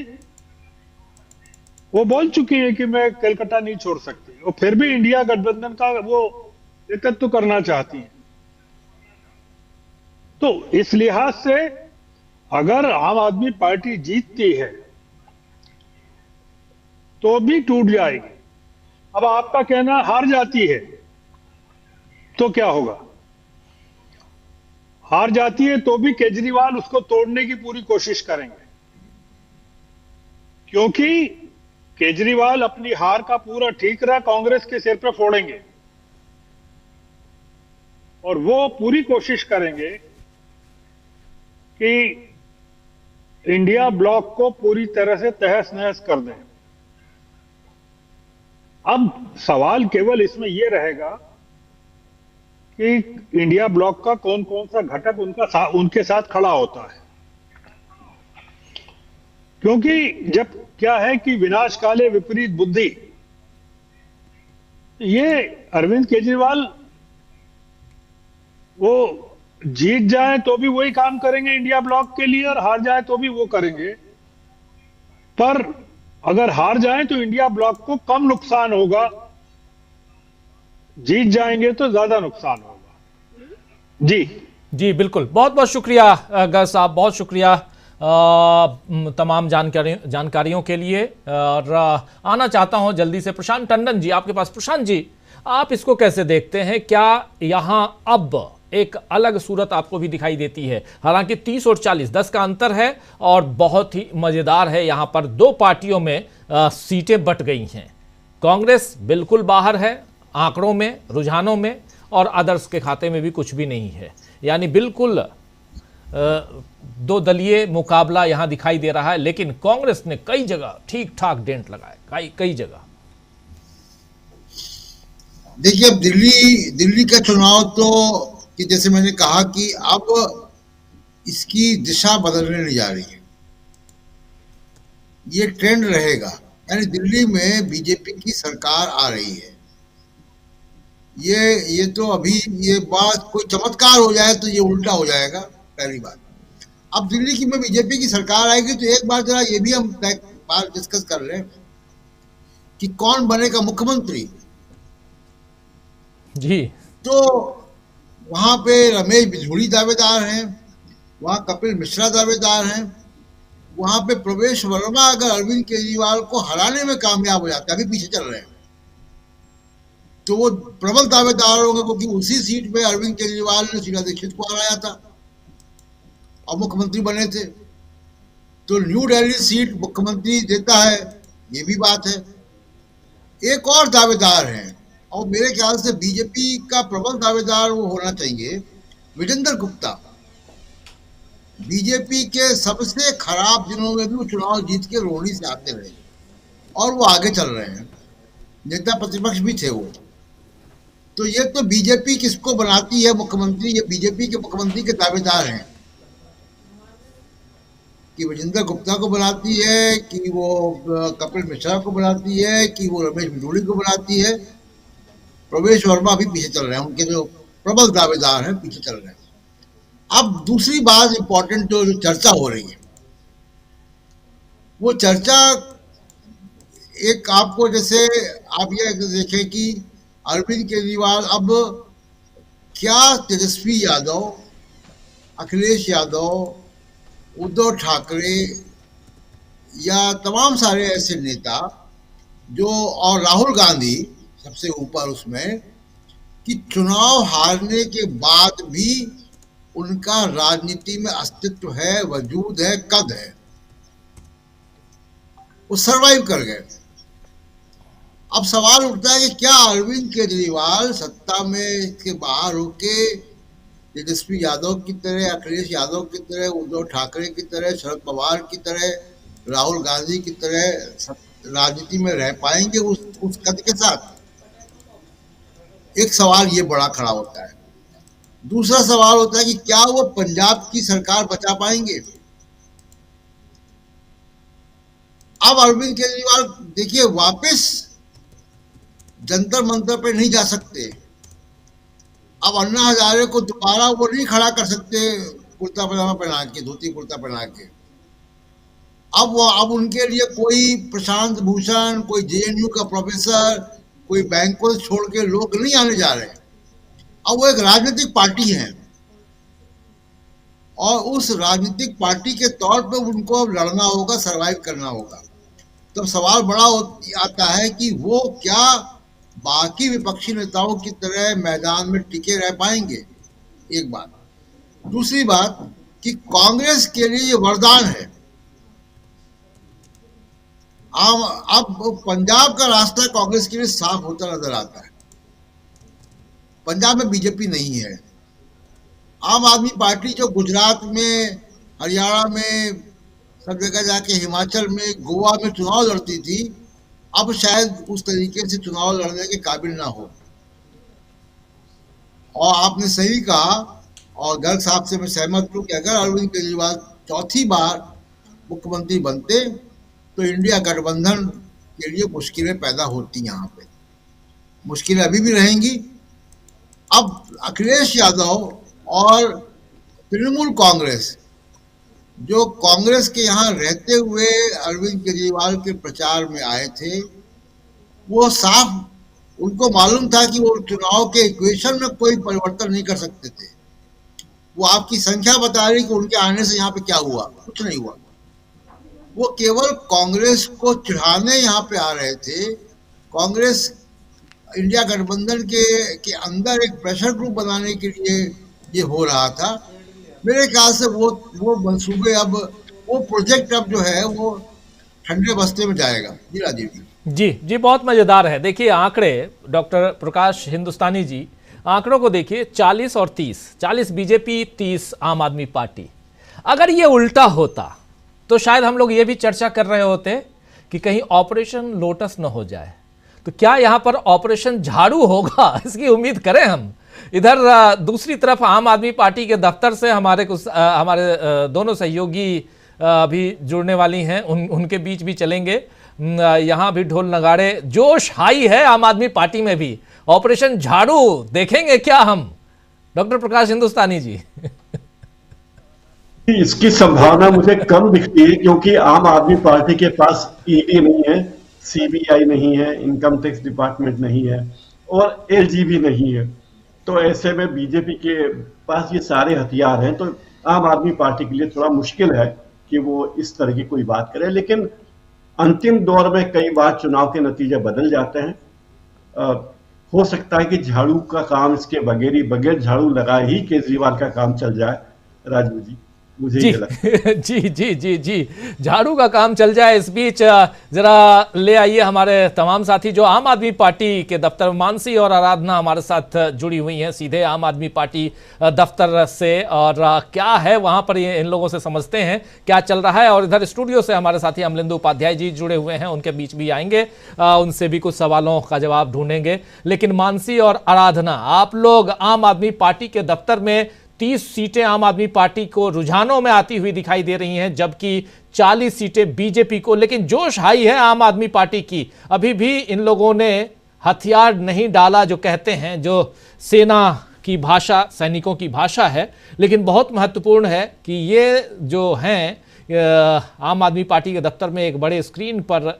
वो बोल चुकी है कि मैं कलकत्ता नहीं छोड़ सकती, और फिर भी इंडिया गठबंधन का वो नेतृत्व करना चाहती है। तो इस लिहाज से अगर आम आदमी पार्टी जीतती है तो भी टूट जाएगी। अब आपका कहना हार जाती है तो क्या होगा? हार जाती है तो भी केजरीवाल उसको तोड़ने की पूरी कोशिश करेंगे, क्योंकि केजरीवाल अपनी हार का पूरा ठीकरा कांग्रेस के सिर पर फोड़ेंगे और वो पूरी कोशिश करेंगे कि इंडिया ब्लॉक को पूरी तरह से तहस नहस कर दें। अब सवाल केवल इसमें यह रहेगा कि इंडिया ब्लॉक का कौन कौन सा घटक उनके साथ खड़ा होता है, क्योंकि जब क्या है कि विनाश काले विपरीत बुद्धि, ये अरविंद केजरीवाल वो जीत जाए तो भी वही काम करेंगे इंडिया ब्लॉक के लिए, और हार जाए तो भी वो करेंगे। पर अगर हार जाए तो इंडिया ब्लॉक को कम नुकसान होगा, जीत जाएंगे तो ज्यादा नुकसान होगा। जी बिल्कुल, बहुत बहुत शुक्रिया गर साहब, बहुत शुक्रिया तमाम जानकारियों के लिए। और आना चाहता हूं जल्दी से प्रशांत टंडन जी आपके पास। प्रशांत जी, आप इसको कैसे देखते हैं? क्या यहां अब एक अलग सूरत आपको भी दिखाई देती है? हालांकि 30 और 40 10 का अंतर है और बहुत ही मजेदार है। यहां पर दो पार्टियों में सीटें बट गई हैं। कांग्रेस बिल्कुल बाहर है आंकड़ों में, रुझानों में, और अदर्स के खाते में भी कुछ भी नहीं है। यानी बिल्कुल दो दलीय मुकाबला यहां दिखाई दे रहा है। लेकिन कांग्रेस ने कई जगह ठीक ठाक डेंट लगाए, कई जगह। देखिए, अब दिल्ली का चुनाव तो कि जैसे मैंने कहा कि अब इसकी दिशा बदलने नहीं जा रही है, ये ट्रेंड रहेगा। यानी दिल्ली में बीजेपी की सरकार आ रही है। ये तो अभी ये बात कोई चमत्कार हो जाए तो ये उल्टा हो जाएगा, पहली बात। अब दिल्ली की में बीजेपी की सरकार आएगी तो एक बार जरा ये भी हम बात डिस्कस कर लें कि कौन बनेगा मुख्यमंत्री। जी, तो वहां पे रमेश बिधूड़ी दावेदार हैं, वहां कपिल मिश्रा दावेदार हैं, वहां पे प्रवेश वर्मा अगर अरविंद केजरीवाल को हराने में कामयाब हो जाते हैं, अभी पीछे चल रहे हैं, तो वो प्रबल दावेदार होंगे, क्योंकि उसी सीट पे अरविंद केजरीवाल ने शीला दीक्षित को हराया था और मुख्यमंत्री बने थे। तो न्यू दिल्ली सीट मुख्यमंत्री देता है, ये भी बात है। एक और दावेदार है, और मेरे ख्याल से बीजेपी का प्रबल दावेदार वो होना चाहिए विजेंद्र गुप्ता। बीजेपी के सबसे खराब दिनों में भी वो चुनाव जीत के रोहिणी से आते रहे और वो आगे चल रहे हैं, नेता प्रतिपक्ष भी थे वो। तो ये तो बीजेपी किसको बनाती है मुख्यमंत्री, ये बीजेपी के मुख्यमंत्री के दावेदार हैं कि विजेंद्र गुप्ता को बनाती है, कि वो कपिल मिश्रा को बनाती है, कि वो रमेश बिधूड़ी को बनाती है। प्रवेश वर्मा भी पीछे चल रहे हैं, उनके जो प्रबल दावेदार हैं पीछे चल रहे हैं। अब दूसरी बात इंपॉर्टेंट जो चर्चा हो रही है, वो चर्चा एक आपको, जैसे आप ये देखें कि अरविंद केजरीवाल अब क्या तेजस्वी यादव, अखिलेश यादव, उद्धव ठाकरे या तमाम सारे ऐसे नेता जो, और राहुल गांधी सबसे ऊपर उसमें, कि चुनाव हारने के बाद भी उनका राजनीति में अस्तित्व है, वजूद है, कद है, वो सरवाइव कर गए। अब सवाल उठता है कि क्या अरविंद केजरीवाल सत्ता में के बाहर होके तेजस्वी यादव की तरह, अखिलेश यादव की तरह, उद्धव ठाकरे की तरह, शरद पवार की तरह, राहुल गांधी की तरह राजनीति में रह पाएंगे उस कद के साथ? एक सवाल ये बड़ा खड़ा होता है। दूसरा सवाल होता है कि क्या वो पंजाब की सरकार बचा पाएंगे? अब अरविंद केजरीवाल देखिए वापस जंतर मंतर पे नहीं जा सकते, अब अन्ना हजारे को दोबारा वो नहीं खड़ा कर सकते कुर्ता पजामा पहना के, धोती कुर्ता पहना के। अब उनके लिए कोई प्रशांत भूषण, कोई जेएनयू का प्रोफेसर, कोई बैंक को छोड़ के लोग नहीं आने जा रहे। अब वो एक राजनीतिक पार्टी है और उस राजनीतिक पार्टी के तौर पे उनको अब लड़ना होगा, सरवाइव करना होगा। तब सवाल बड़ा आता है कि वो क्या बाकी विपक्षी नेताओं की तरह मैदान में टिके रह पाएंगे, एक बात। दूसरी बात कि कांग्रेस के लिए ये वरदान है। अब पंजाब का रास्ता कांग्रेस के लिए साफ होता नजर आता है। पंजाब में बीजेपी नहीं है। आम आदमी पार्टी जो गुजरात में, हरियाणा में, सब जगह जाके, हिमाचल में, गोवा में चुनाव लड़ती थी, अब शायद उस तरीके से चुनाव लड़ने के काबिल ना हो। और आपने सही कहा और गर्ग साहब से मैं सहमत हूं कि अगर अरविंद केजरीवाल चौथी बार मुख्यमंत्री बनते तो इंडिया गठबंधन के लिए मुश्किलें पैदा होती। यहाँ पे मुश्किलें अभी भी रहेंगी। अब अखिलेश यादव और तृणमूल कांग्रेस, जो कांग्रेस के यहाँ रहते हुए अरविंद केजरीवाल के प्रचार में आए थे, वो साफ उनको मालूम था कि वो चुनाव के इक्वेशन में कोई परिवर्तन नहीं कर सकते थे। वो आपकी संख्या बता रही कि उनके आने से यहाँ पे क्या हुआ, कुछ नहीं हुआ। वो केवल कांग्रेस को चिढ़ाने यहाँ पे आ रहे थे। कांग्रेस इंडिया गठबंधन के अंदर एक प्रेशर ग्रुप बनाने के लिए ये हो रहा था। मेरे ख्याल से वो मंसूबे अब, वो प्रोजेक्ट अब जो है वो ठंडे बस्ते में जाएगा। जी राजीव जी। जी बहुत मजेदार है। देखिए आंकड़े, डॉक्टर प्रकाश हिंदुस्तानी जी, आंकड़ों को देखिए, 40 और 30, 40 बीजेपी, 30 आम आदमी पार्टी। अगर ये उल्टा होता तो शायद हम लोग ये भी चर्चा कर रहे होते कि कहीं ऑपरेशन लोटस न हो जाए। तो क्या यहां पर ऑपरेशन झाड़ू होगा, इसकी उम्मीद करें हम। इधर दूसरी तरफ आम आदमी पार्टी के दफ्तर से हमारे दोनों सहयोगी भी जुड़ने वाली हैं, उनके बीच भी चलेंगे। यहाँ भी ढोल नगाड़े, जोश हाई है आम आदमी पार्टी में भी। ऑपरेशन झाड़ू देखेंगे क्या हम, डॉक्टर प्रकाश हिंदुस्तानी जी? इसकी संभावना मुझे कम दिखती है, क्योंकि आम आदमी पार्टी के पास ईडी नहीं है, सीबीआई नहीं है, इनकम टैक्स डिपार्टमेंट नहीं है और एलजीबी नहीं है। तो ऐसे में बीजेपी के पास ये सारे हथियार हैं, तो आम आदमी पार्टी के लिए थोड़ा मुश्किल है कि वो इस तरह की कोई बात करे। लेकिन अंतिम दौर में कई बार चुनाव के नतीजे बदल जाते हैं। हो सकता है कि झाड़ू का काम इसके बगैर झाड़ू लगाए ही केजरीवाल का काम चल जाए। राजू जी, मुझे जी, जी जी जी जी झाड़ू का काम चल जाए। इस बीच जरा ले आइए हमारे तमाम साथी जो आम आदमी पार्टी के दफ्तर, मानसी और आराधना हमारे साथ जुड़ी हुई हैं सीधे आम आदमी पार्टी दफ्तर से, और क्या है वहां पर ये इन लोगों से समझते हैं क्या चल रहा है। और इधर स्टूडियो से हमारे साथी अमलेंदु उपाध्याय जी जुड़े हुए हैं, उनके बीच भी आएंगे, उनसे भी कुछ सवालों का जवाब ढूंढेंगे। लेकिन मानसी और आराधना, आप लोग आम आदमी पार्टी के दफ्तर में 30 सीटें आम आदमी पार्टी को रुझानों में आती हुई दिखाई दे रही हैं, जबकि 40 सीटें बीजेपी को। लेकिन जोश हाई है आम आदमी पार्टी की। अभी भी इन लोगों ने हथियार नहीं डाला, जो कहते हैं, जो सेना की भाषा, सैनिकों की भाषा है। लेकिन बहुत महत्वपूर्ण है कि ये जो हैं आम आदमी पार्टी के दफ्तर में एक बड़े स्क्रीन पर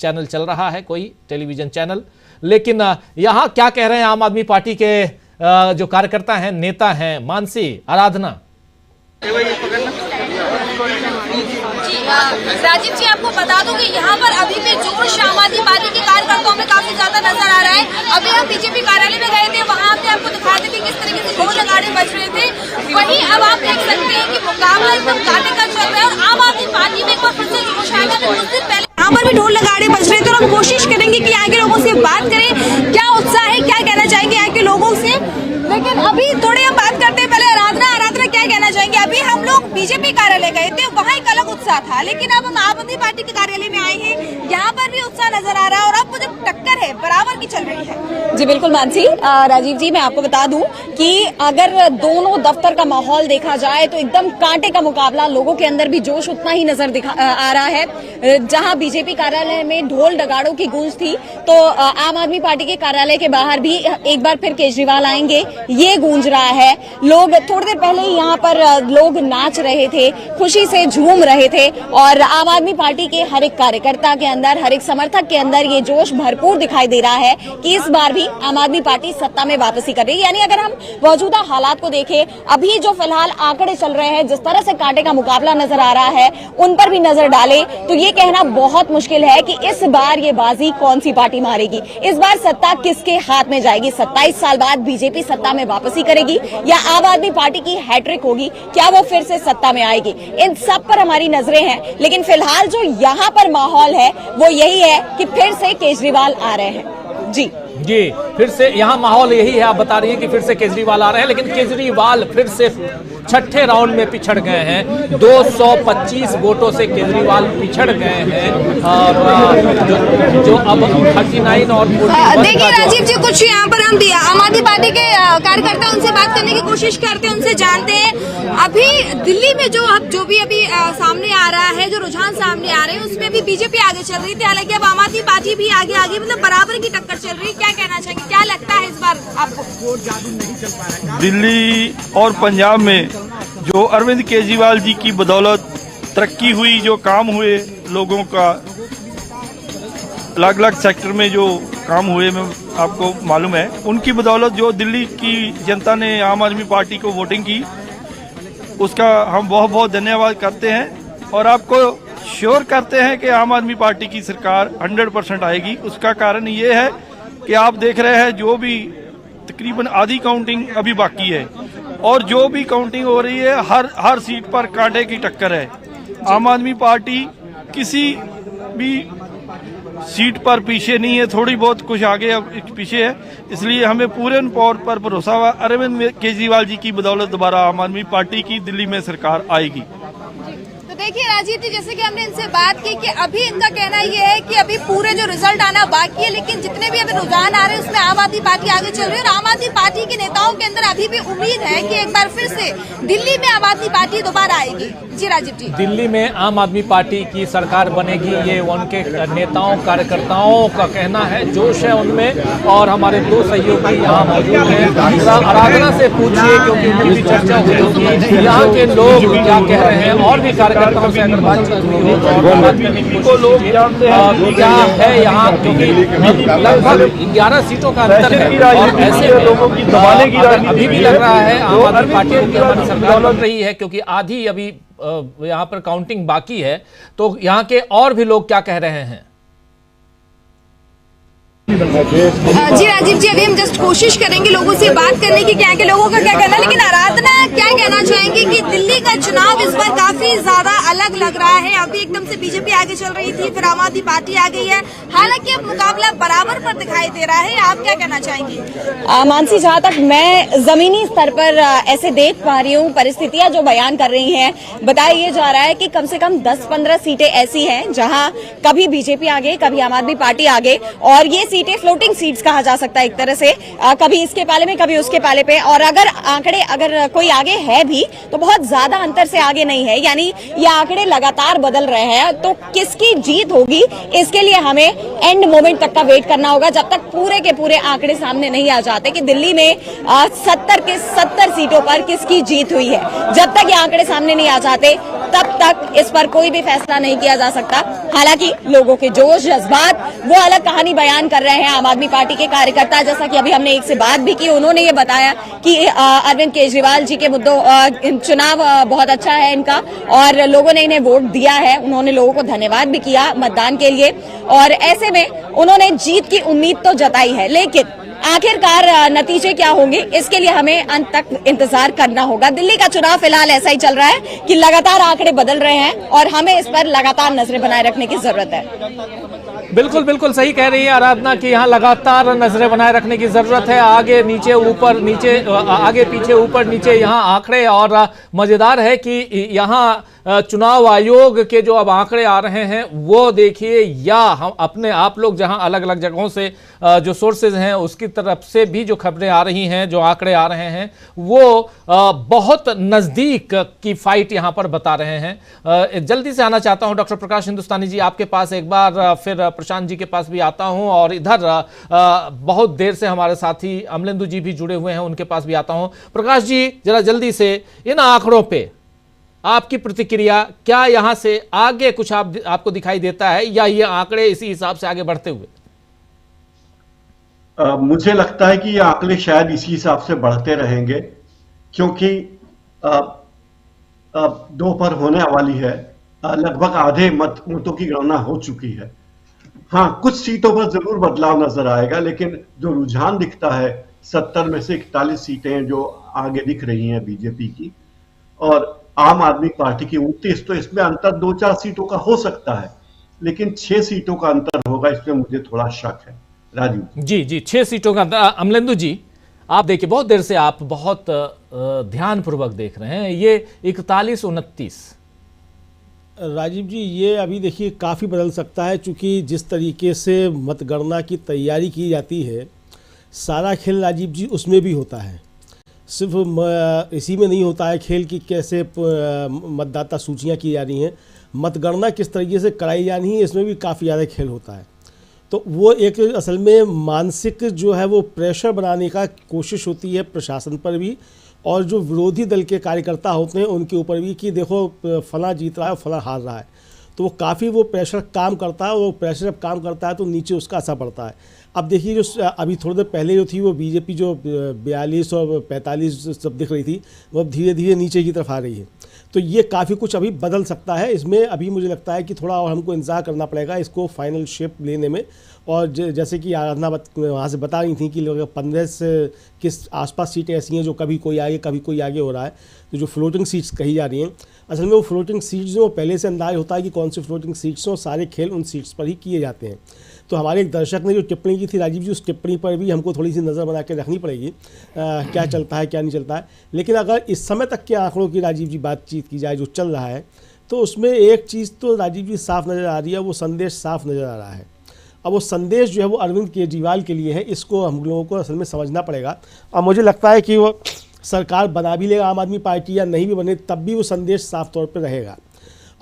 चैनल चल रहा है, कोई टेलीविजन चैनल। लेकिन यहाँ क्या कह रहे हैं आम आदमी पार्टी के जो कार्यकर्ता हैं, नेता हैं, मानसी, आराधना? राजीव जी, आपको बता दूं कि यहाँ पर अभी भी जोश आम आदमी पार्टी के कार्यकर्ताओं में काफी ज्यादा नजर आ रहा है। अभी हम बीजेपी कार्यालय में गए थे, वहाँ पे आपको दिखा देते किस तरीके से ढोल नगाड़े बज रहे थे। वहीं अब आप देख सकते हैं कि मुकाबला एकदम कांटे का चल रहा है और आम आदमी पार्टी में एक बार फिर से जोश आएगा। कुछ दिन पहले यहाँ पर भी ढोल नगाड़े बज रहे थे और हम कोशिश करेंगे कि यहाँ के लोगों से बात करें, क्या उत्साह है, क्या कहना चाहेंगे यहाँ के लोगों से। लेकिन अभी थोड़ी हम बात करते हैं पहले आराधना क्या कहना चाहेंगे। अभी हम लोग बीजेपी कार्यालय गए थे, वहाँ एक अलग उत्साह था, लेकिन अब हम आम आदमी पार्टी के कार्यालय में आए हैं, यहाँ पर भी उत्साह नजर आ रहा है और अब वो जो टक्कर है बराबर की चल रही है। जी बिल्कुल मानसी। राजीव जी, मैं आपको बता दूं कि अगर दोनों दफ्तर का माहौल देखा जाए तो एकदम कांटे का मुकाबला, लोगों के अंदर भी जोश उतना ही नजर आ रहा है। जहां बीजेपी कार्यालय में ढोल डगाड़ों की गूंज थी, तो आम आदमी पार्टी के कार्यालय के बाहर भी एक बार फिर केजरीवाल आएंगे ये गूंज रहा है। लोग थोड़ी देर पहले ही यहाँ पर लोग नाच रहे थे, खुशी से झूम रहे थे और आम आदमी पार्टी के हर एक कार्यकर्ता के अंदर, हर एक समर्थक के अंदर ये जोश भरपूर दिखाई दे रहा है कि इस बार भी आम आदमी पार्टी सत्ता में वापसी कर रही है। यानी अगर हम मौजूदा हालात को देखें, अभी जो फिलहाल आंकड़े चल रहे हैं, जिस तरह से कांटे का मुकाबला नजर आ रहा है, उन पर भी नजर डाले तो ये कहना बहुत मुश्किल है कि इस बार ये बाजी कौन सी पार्टी मारेगी, इस बार सत्ता किसके हाथ में जाएगी। 27 साल बाद बीजेपी सत्ता में वापसी करेगी या आम आदमी पार्टी की हैट्रिक होगी, क्या वो फिर से सत्ता में आएगी, इन सब पर हमारी नजरें हैं। लेकिन फिलहाल जो यहाँ पर माहौल है वो यही है कि फिर से केजरीवाल आ रहे हैं। जी फिर से यहाँ माहौल यही है। आप बता रही हैं कि फिर से केजरीवाल आ रहे हैं, लेकिन केजरीवाल फिर से छठे राउंड में पिछड़ गए हैं। 225 वोटों से केजरीवाल पिछड़ गए हैं और जो अब 39 और देखिए राजीव जी, कुछ यहाँ पर हम आम आदमी पार्टी के कार्यकर्ता उनसे बात करने की कोशिश करते हैं, उनसे जानते हैं अभी दिल्ली में जो भी अभी सामने आ रहा है, जो रुझान सामने आ रहे हैं, उसमें भी बीजेपी आगे चल रही थी, हालांकि अब आम आदमी पार्टी भी आगे मतलब बराबर की टक्कर चल रही है। क्या कहना चाहेंगे, क्या लगता है इस बार आपको? दिल्ली और पंजाब में जो अरविंद केजरीवाल जी की बदौलत तरक्की हुई, जो काम हुए लोगों का अलग अलग सेक्टर में जो काम हुए, में आपको मालूम है, उनकी बदौलत जो दिल्ली की जनता ने आम आदमी पार्टी को वोटिंग की, उसका हम बहुत बहुत धन्यवाद करते हैं और आपको श्योर करते हैं कि आम आदमी पार्टी की सरकार 100% आएगी। उसका कारण ये है कि आप देख रहे हैं जो भी तकरीबन आधी काउंटिंग अभी बाकी है और जो भी काउंटिंग हो रही है हर सीट पर कांटे की टक्कर है। आम आदमी पार्टी किसी भी सीट पर पीछे नहीं है, थोड़ी बहुत कुछ आगे पीछे है, इसलिए हमें पूरे तौर पर भरोसा हुआ अरविंद केजरीवाल जी की बदौलत दोबारा आम आदमी पार्टी की दिल्ली में सरकार आएगी। देखिए राजीव जी, जैसे कि हमने इनसे बात की कि अभी इनका कहना ये है कि अभी पूरे जो रिजल्ट आना बाकी है, लेकिन जितने भी अभी रुझान आ रहे हैं उसमें आम आदमी पार्टी आगे चल रही है और आम आदमी पार्टी के नेताओं के अंदर अभी भी उम्मीद है कि एक बार फिर से दिल्ली में आम आदमी पार्टी दोबारा आएगी। जी राजीव जी, दिल्ली में आम आदमी पार्टी की सरकार बनेगी, ये उनके नेताओं कार्यकर्ताओं का कहना है, जोश है उनमें। और हमारे दो सहयोगी यहाँ मौजूद हैं, आराधना से पूछिए क्योंकि उनकी भी चर्चा हुई होगी, यहाँ के लोग क्या कह रहे हैं और भी कार्यकर्ताओं से अगर बातचीत हुई हो तो बात करने की कोशिश कीजिए क्या है यहाँ, क्योंकि लगभग 11 सीटों का अंतर है और ऐसे लोगों की दबाने की अभी भी लग रहा है आम आदमी पार्टी की हमारी सरकार बन रही है, क्योंकि आधी अभी यहाँ पर काउंटिंग बाकी है। तो यहाँ के और भी लोग क्या कह रहे हैं? जी राजीव जी, अभी हम जस्ट कोशिश करेंगे लोगों से बात करने की, क्या के लोगों का क्या कहना है, लेकिन आराधना क्या कहना चाहेंगे कि दिल्ली का चुनाव इस बार काफी ज्यादा अलग लग रहा है। अभी एकदम से बीजेपी आगे चल रही थी, फिर आम आदमी पार्टी आ गई है, हालांकि अब मुकाबला बराबर पर दिखाई दे रहा है। आप क्या कहना चाहेंगी? मानसी, जहाँ तक मैं जमीनी स्तर पर ऐसे देख पा रही हूँ, परिस्थितियां जो बयान कर रही हैं, बताया ये जा रहा है कि कम से कम 10-15 सीटें ऐसी हैं जहाँ कभी बीजेपी आगे, कभी आम आदमी पार्टी आगे, और ये सीटें फ्लोटिंग सीट्स कहा जा सकता है एक तरह से, कभी इसके पाले में कभी उसके पाले पे। और अगर कोई आगे है भी तो बहुत ज्यादा अंतर से आगे नहीं है, यानी ये आंकड़े लगातार बदल रहे हैं। तो किसकी जीत होगी इसके लिए हमें एंड मोमेंट तक का वेट करना होगा, जब तक पूरे के पूरे आंकड़े सामने नहीं आ जाते कि दिल्ली में 70 के 70 सीटों पर किसकी जीत हुई है। जब तक ये आंकड़े सामने नहीं आ जाते तब तक इस पर कोई भी फैसला नहीं किया जा सकता। हालांकि लोगों के जोश जज्बात वो अलग कहानी बयान कर रहे हैं। आम आदमी पार्टी के कार्यकर्ता, जैसा कि अभी हमने एक से बात भी की, उन्होंने ये बताया कि अरविंद केजरीवाल जी के मुद्दों, चुनाव बहुत अच्छा है इनका और लोगों ने इन्हें वोट दिया है। उन्होंने लोगों को धन्यवाद भी किया मतदान के लिए और ऐसे में उन्होंने जीत की उम्मीद तो जताई है। लेकिन आखिरकार नतीजे क्या होंगे, इसके लिए हमें अंत तक इंतजार करना होगा। दिल्ली का चुनाव फिलहाल ऐसा ही चल रहा है कि लगातार आंकड़े बदल रहे हैं और हमें इस पर लगातार नजरें बनाए रखने की जरूरत है। बिल्कुल बिल्कुल सही कह रही है आराधना कि यहाँ लगातार नजरें बनाए रखने की जरूरत है। आगे नीचे ऊपर नीचे, आगे पीछे ऊपर नीचे यहाँ आंकड़े, और मजेदार है कि यहाँ चुनाव आयोग के जो अब आंकड़े आ रहे हैं वो देखिए, या हम अपने आप लोग जहां अलग अलग जगहों से जो सोर्सेज हैं उसकी तरफ से भी जो खबरें आ रही हैं, जो आंकड़े आ रहे हैं, वो बहुत नजदीक की फाइट यहां पर बता रहे हैं। जल्दी से आना चाहता हूं डॉक्टर प्रकाश हिंदुस्तानी जी आपके पास, एक बार फिर प्रशांत जी के पास भी आता हूं, और इधर बहुत देर से हमारे साथी अमलेंदु जी भी जुड़े हुए हैं, उनके पास भी आता हूं। प्रकाश जी, जरा जल्दी से इन आंकड़ों पे आपकी प्रतिक्रिया, क्या यहां से आगे कुछ आपको दिखाई देता है, या ये आंकड़े इसी हिसाब से आगे बढ़ते हुए? मुझे लगता है कि ये आंकड़े शायद इसी हिसाब से बढ़ते रहेंगे, क्योंकि दोपहर होने वाली है, लगभग आधे मतों की गणना हो चुकी है। हाँ, कुछ सीटों पर जरूर बदलाव नजर आएगा, लेकिन जो रुझान दिखता है 70 में से 41 सीटें जो आगे दिख रही हैं बीजेपी की, और आम आदमी पार्टी की 29, तो इसमें अंतर 2-4 सीटों का हो सकता है, लेकिन 6 सीटों का अंतर होगा, इसमें मुझे थोड़ा शक है। राजीव जी 6 सीटों का अंतर। अमलेंदु जी, आप देखिए बहुत देर से आप बहुत ध्यानपूर्वक देख रहे हैं, ये 41-29। राजीव जी, ये अभी देखिए काफ़ी बदल सकता है, क्योंकि जिस तरीके से मतगणना की तैयारी की जाती है, सारा खेल राजीव जी उसमें भी होता है। सिर्फ इसी में नहीं होता है खेल कि कैसे मतदाता सूचियां की जा रही हैं, मतगणना किस तरीके से कराई जा रही है, इसमें भी काफ़ी ज़्यादा खेल होता है। तो वो एक असल में मानसिक जो है वो प्रेशर बनाने का कोशिश होती है प्रशासन पर भी, और जो विरोधी दल के कार्यकर्ता होते हैं उनके ऊपर भी, कि देखो फला जीत रहा है, फला हार रहा है। तो वो काफ़ी वो प्रेशर काम करता है, वो प्रेशर जब काम करता है तो नीचे उसका असर पड़ता है। अब देखिए जो अभी थोड़ी देर पहले जो थी वो बीजेपी जो 42 और 45 सब दिख रही थी, वो अब धीरे धीरे नीचे की तरफ आ रही है। तो ये काफ़ी कुछ अभी बदल सकता है इसमें। अभी मुझे लगता है कि थोड़ा और हमको इंतजार करना पड़ेगा इसको फाइनल शेप लेने में। और जैसे कि आराधना वहाँ से बता रही थी कि लोग 15 से किस आसपास सीटें ऐसी हैं जो कभी कोई आगे हो रहा है, तो जो फ्लोटिंग सीट्स कही जा रही हैं, असल में वो फ्लोटिंग सीट्स जो पहले से अंदाज होता है कि कौन सी फ्लोटिंग सीट्स हैं, सारे खेल उन सीट्स पर ही किए जाते हैं। तो हमारे एक दर्शक ने जो टिप्पणी की थी राजीव जी, उस टिप्पणी पर भी हमको थोड़ी सी नज़र बना के रखनी पड़ेगी, क्या चलता है क्या नहीं चलता है। लेकिन अगर इस समय तक के आंकड़ों की राजीव जी बातचीत की जाए जो चल रहा है, तो उसमें एक चीज़ तो राजीव जी साफ नज़र आ रही है, वो संदेश साफ नज़र आ रहा है। अब वो संदेश जो है वो अरविंद केजरीवाल के लिए है, इसको हम लोगों को असल में समझना पड़ेगा। और मुझे लगता है कि वो सरकार बना भी लेगा आम आदमी पार्टी या नहीं भी बने, तब भी वो संदेश साफ तौर पर रहेगा।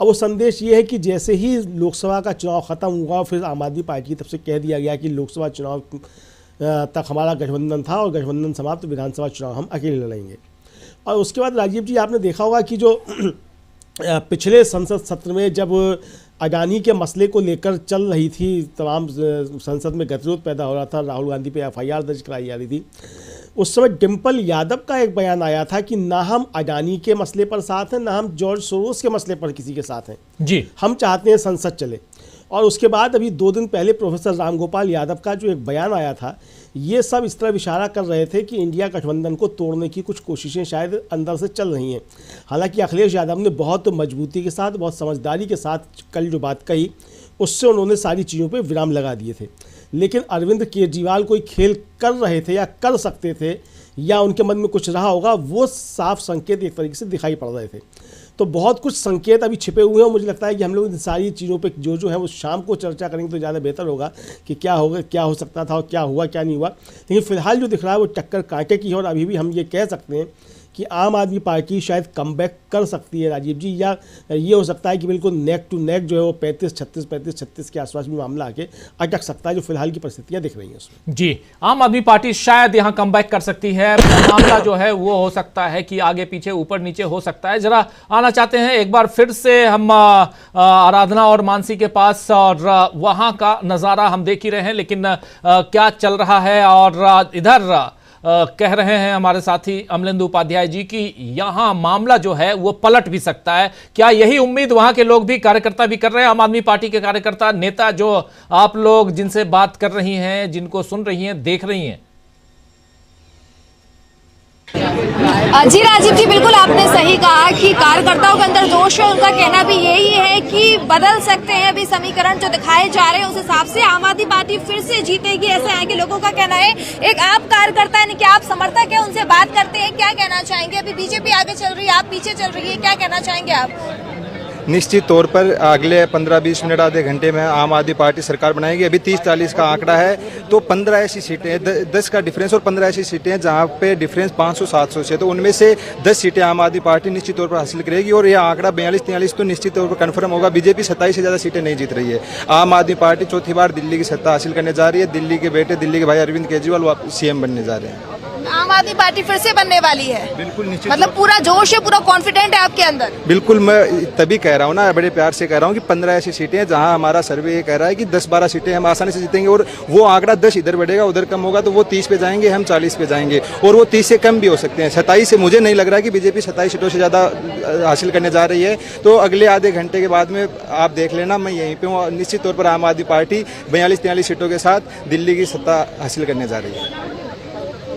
अब वो संदेश ये है कि जैसे ही लोकसभा का चुनाव ख़त्म हुआ, फिर आम आदमी पार्टी की तरफ से कह दिया गया कि लोकसभा चुनाव तक हमारा गठबंधन था और गठबंधन समाप्त, विधानसभा चुनाव हम अकेले लड़ेंगे। और उसके बाद राजीव जी आपने देखा होगा कि जो पिछले संसद सत्र में जब अडानी के मसले को लेकर चल रही थी, तमाम संसद में गतिरोध पैदा हो रहा था, राहुल गांधी पे FIR दर्ज कराई जा रही थी, उस समय डिम्पल यादव का एक बयान आया था कि ना हम अडानी के मसले पर साथ हैं, ना हम जॉर्ज सोरोस के मसले पर किसी के साथ हैं जी, हम चाहते हैं संसद चले। और उसके बाद अभी 2 दिन पहले प्रोफेसर रामगोपाल यादव का जो एक बयान आया था, ये सब इस तरह इशारा कर रहे थे कि इंडिया गठबंधन को तोड़ने की कुछ कोशिशें शायद अंदर से चल रही हैं। हालांकि अखिलेश यादव ने बहुत मजबूती के साथ, बहुत समझदारी के साथ कल जो बात कही, उससे उन्होंने सारी चीज़ों पर विराम लगा दिए थे। लेकिन अरविंद केजरीवाल कोई खेल कर रहे थे या कर सकते थे, या उनके मन में कुछ रहा होगा, वो साफ संकेत एक तरीके से दिखाई पड़ रहे थे। तो बहुत कुछ संकेत अभी छिपे हुए हैं। मुझे लगता है कि हम लोग इन सारी चीज़ों पे जो है वो शाम को चर्चा करेंगे तो ज़्यादा बेहतर होगा कि क्या होगा, क्या हो सकता था और क्या हुआ क्या नहीं हुआ। लेकिन फिलहाल जो दिख रहा है वो टक्कर कांटे की है, और अभी भी हम ये कह सकते हैं कि आम आदमी पार्टी शायद कमबैक कर सकती है राजीव जी, या ये हो सकता है कि बिल्कुल नेक टू नेक जो है वो 35-36 के आसपास भी मामला आके अटक सकता है, जो फिलहाल की परिस्थितियां दिख रही हैं उसमें। जी, आम आदमी पार्टी शायद यहां कमबैक कर सकती है। मामला जो है वो हो सकता है कि आगे पीछे ऊपर नीचे हो सकता है। जरा आना चाहते हैं एक बार फिर से हम आराधना और मानसी के पास, और वहां का नजारा हम देख ही रहे हैं, लेकिन क्या चल रहा है, और इधर कह रहे हैं हमारे साथी अमलेंदु उपाध्याय जी कि यहां मामला जो है वो पलट भी सकता है। क्या यही उम्मीद वहां के लोग भी, कार्यकर्ता भी कर रहे हैं, आम आदमी पार्टी के कार्यकर्ता, नेता जो आप लोग जिनसे बात कर रही हैं, जिनको सुन रही हैं, देख रही हैं? जी राजीव जी, बिल्कुल आपने सही कहा कि कार्यकर्ताओं के अंदर जोश है। उनका कहना भी यही है कि बदल सकते हैं अभी समीकरण जो दिखाए जा रहे हैं, उस हिसाब से आम आदमी पार्टी फिर से जीतेगी, ऐसे यहाँ के लोगों का कहना है। एक आप कार्यकर्ता यानी कि आप समर्थक है, उनसे बात करते हैं, क्या कहना चाहेंगे? अभी बीजेपी आगे चल रही है, आप पीछे चल रही है, क्या कहना चाहेंगे आप? निश्चित तौर पर अगले 15-20 मिनट आधे घंटे में आम आदमी पार्टी सरकार बनाएगी। अभी 30-40 का आंकड़ा है, तो 15 ऐसी सीटें, 10 का डिफरेंस और 15 ऐसी सीटें हैं जहां पे डिफरेंस 500-700 से, तो उनमें से 10 सीटें आम आदमी पार्टी निश्चित तौर पर हासिल करेगी। और यह आंकड़ा 42-43 तो निश्चित तौर पर कन्फर्म होगा। बीजेपी 27 से ज़्यादा सीटें नहीं जीत रही है। आम आदमी पार्टी चौथी बार दिल्ली की सत्ता हासिल करने जा रही है। दिल्ली के बेटे, दिल्ली के भाई अरविंद केजरीवाल सीएम बनने जा रहे हैं। आम आदमी पार्टी फिर से बनने वाली है, बिल्कुल निश्चित, मतलब पूरा जोश है, पूरा कॉन्फिडेंट है आपके अंदर? बिल्कुल, मैं तभी कह रहा हूँ ना, बड़े प्यार से कह रहा हूँ कि 15 ऐसी सीटें हैं जहां हमारा सर्वे ये कह रहा है कि 10-12 सीटें हम आसानी से जीतेंगे। और वो आंकड़ा 10 इधर बढ़ेगा, उधर कम होगा, तो वो 30 पे जाएंगे, हम 40 पे जाएंगे, और वो 30 से कम भी हो सकते हैं। 27 से मुझे नहीं लग रहा कि बीजेपी 27 सीटों से ज़्यादा हासिल करने जा रही है। तो अगले आधे घंटे के बाद में आप देख लेना, मैं यहीं पे हूँ। निश्चित तौर पर आम आदमी पार्टी 42-43 सीटों के साथ दिल्ली की सत्ता हासिल करने जा रही है।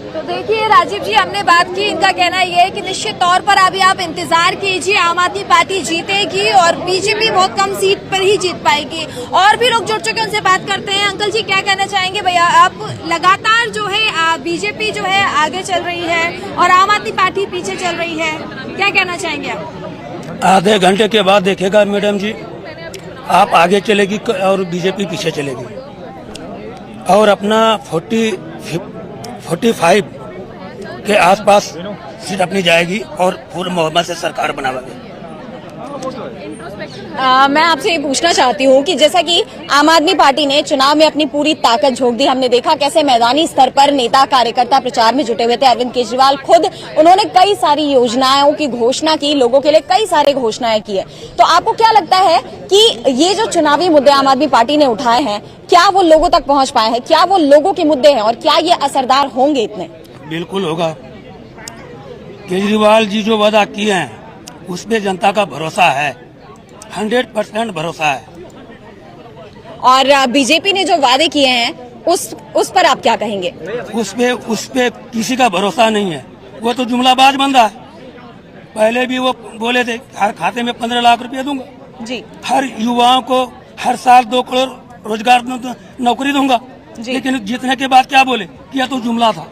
तो देखिए राजीव जी, हमने बात की, इनका कहना ये है कि निश्चित तौर पर अभी आप इंतजार कीजिए, आम आदमी पार्टी जीतेगी और बीजेपी बहुत कम सीट पर ही जीत पाएगी। और भी लोग जुड़ चुके हैं, उनसे बात करते हैं। अंकल जी, क्या कहना चाहेंगे? भैया, आप लगातार जो है बीजेपी जो है आगे चल रही है और आम आदमी पार्टी पीछे चल रही है, क्या कहना चाहेंगे आप? आधे घंटे के बाद देखेगा मैडम जी, आप आगे चलेगी और बीजेपी पीछे चलेगी, और अपना 45 के आसपास सीट अपनी जाएगी और पूर्ण मोहम्मद से सरकार बनावेगी। मैं आपसे ये पूछना चाहती हूँ कि जैसा कि आम आदमी पार्टी ने चुनाव में अपनी पूरी ताकत झोंक दी, हमने देखा कैसे मैदानी स्तर पर नेता कार्यकर्ता प्रचार में जुटे हुए थे। अरविंद केजरीवाल खुद, उन्होंने कई सारी योजनाओं की घोषणा की, लोगों के लिए कई सारे घोषणाएं की है। तो आपको क्या लगता है कि ये जो चुनावी मुद्दे आम आदमी पार्टी ने उठाए हैं, क्या वो लोगों तक पहुंच पाए हैं? क्या वो लोगों के मुद्दे हैं और क्या ये असरदार होंगे इतने? बिल्कुल होगा। केजरीवाल जी जो वादा किए हैं उस पे जनता का भरोसा है, 100% भरोसा है। और बीजेपी ने जो वादे किए हैं उस पर आप क्या कहेंगे? उस पे किसी का भरोसा नहीं है, वो तो जुमलाबाज बंदा है। पहले भी वो बोले थे हर खाते में 15 लाख रुपया दूंगा जी, हर युवाओं को हर साल 2 करोड़ रोजगार नौकरी दूंगा, लेकिन जीतने के बाद क्या बोले कि यह तो जुमला था।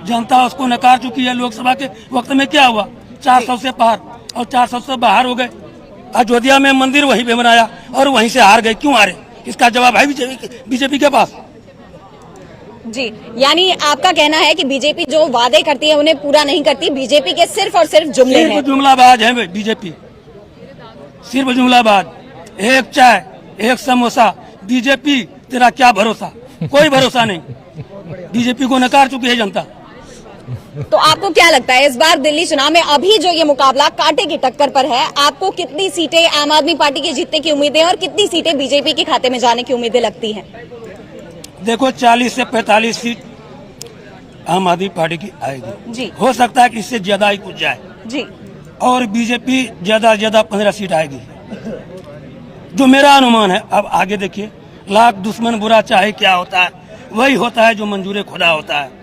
जनता उसको नकार चुकी है। लोकसभा के वक्त में क्या हुआ, 400 से पार और 400 से बाहर हो गए। अयोध्या में मंदिर वहीं पे बनाया और वहीं से हार गए। क्यों हारे, इसका जवाब है बीजेपी के पास। जी, यानी आपका कहना है कि बीजेपी जो वादे करती है उन्हें पूरा नहीं करती, बीजेपी के सिर्फ और सिर्फ जुमले हैं। जुमलाबाज है बीजेपी, सिर्फ जुमलाबाज। एक चाय एक समोसा, बीजेपी तेरा क्या भरोसा, कोई भरोसा नहीं। बीजेपी को नकार चुकी है जनता। तो आपको क्या लगता है इस बार दिल्ली चुनाव में अभी जो ये मुकाबला कांटे की टक्कर पर है, आपको कितनी सीटें आम आदमी पार्टी के जीतने की उम्मीदें और कितनी सीटें बीजेपी के खाते में जाने की उम्मीदें लगती हैं? देखो 40 से 45 सीट आम आदमी पार्टी की आएगी जी। हो सकता है कि इससे ज्यादा ही कुछ जाए जी, और बीजेपी ज्यादा 15 सीट आएगी, जो मेरा अनुमान है। अब आगे देखिए, लाख दुश्मन बुरा चाहे क्या होता है, वही होता है जो मंजूर खुदा होता है।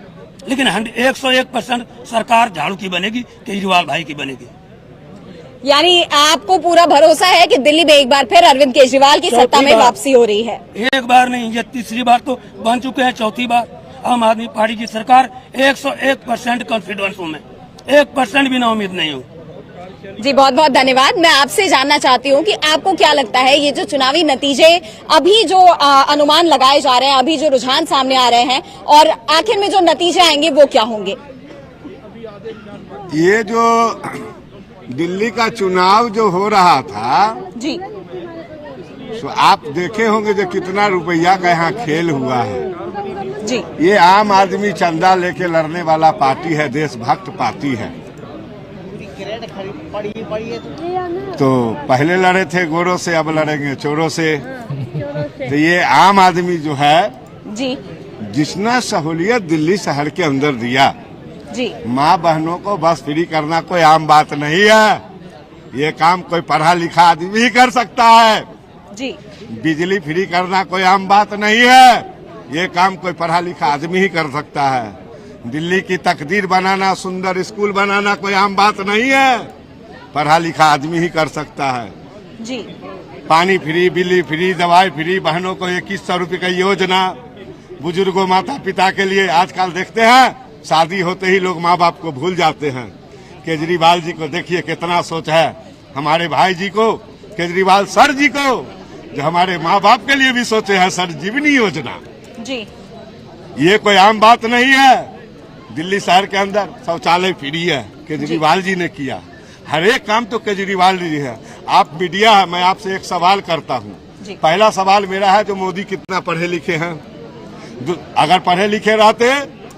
लेकिन 101% सरकार झाड़ू की बनेगी, केजरीवाल भाई की बनेगी। यानी आपको पूरा भरोसा है कि दिल्ली में एक बार फिर अरविंद केजरीवाल की सत्ता में वापसी हो रही है? एक बार नहीं, ये तीसरी बार तो बन चुके हैं, चौथी बार आम आदमी पार्टी की सरकार। 101% कॉन्फिडेंस हूँ मैं, 1% भी ना उम्मीद नहीं हूँ। जी, बहुत बहुत धन्यवाद। मैं आपसे जानना चाहती हूँ कि आपको क्या लगता है ये जो चुनावी नतीजे अभी जो अनुमान लगाए जा रहे हैं, अभी जो रुझान सामने आ रहे हैं, और आखिर में जो नतीजे आएंगे वो क्या होंगे? ये जो दिल्ली का चुनाव जो हो रहा था जी, तो आप देखे होंगे जो कितना रुपया का यहाँ खेल हुआ है जी। ये आम आदमी चंदा लेके लड़ने वाला पार्टी है, देशभक्त पार्टी है। तो पहले लड़े थे गोरों से, अब लड़ेंगे चोरों से। तो ये आम आदमी जो है जी, जिसने सहूलियत दिल्ली शहर के अंदर दिया जी, माँ बहनों को बस फ्री करना कोई आम बात नहीं है। ये काम कोई पढ़ा लिखा आदमी ही कर सकता है जी। बिजली फ्री करना कोई आम बात नहीं है, ये काम कोई पढ़ा लिखा आदमी ही कर सकता है। दिल्ली की तकदीर बनाना, सुंदर स्कूल बनाना कोई आम बात नहीं है, पढ़ा लिखा आदमी ही कर सकता है जी। पानी फ्री, बिजली फ्री, दवाई फ्री, बहनों को 2100 रुपये का योजना, बुजुर्गों माता पिता के लिए। आजकल देखते हैं शादी होते ही लोग माँ बाप को भूल जाते हैं। केजरीवाल जी को देखिए कितना सोच है, हमारे भाई जी को, केजरीवाल सर जी को, जो हमारे माँ बाप के लिए भी सोचे हैं सर जीवनी योजना जी। ये कोई आम बात नहीं है। दिल्ली शहर के अंदर शौचालय फ्री है, केजरीवाल जी ने किया। हर एक काम तो केजरीवाल जी है। आप मीडिया है, मैं आपसे एक सवाल करता हूँ। पहला सवाल मेरा है, जो मोदी कितना पढ़े लिखे हैं? अगर पढ़े लिखे रहते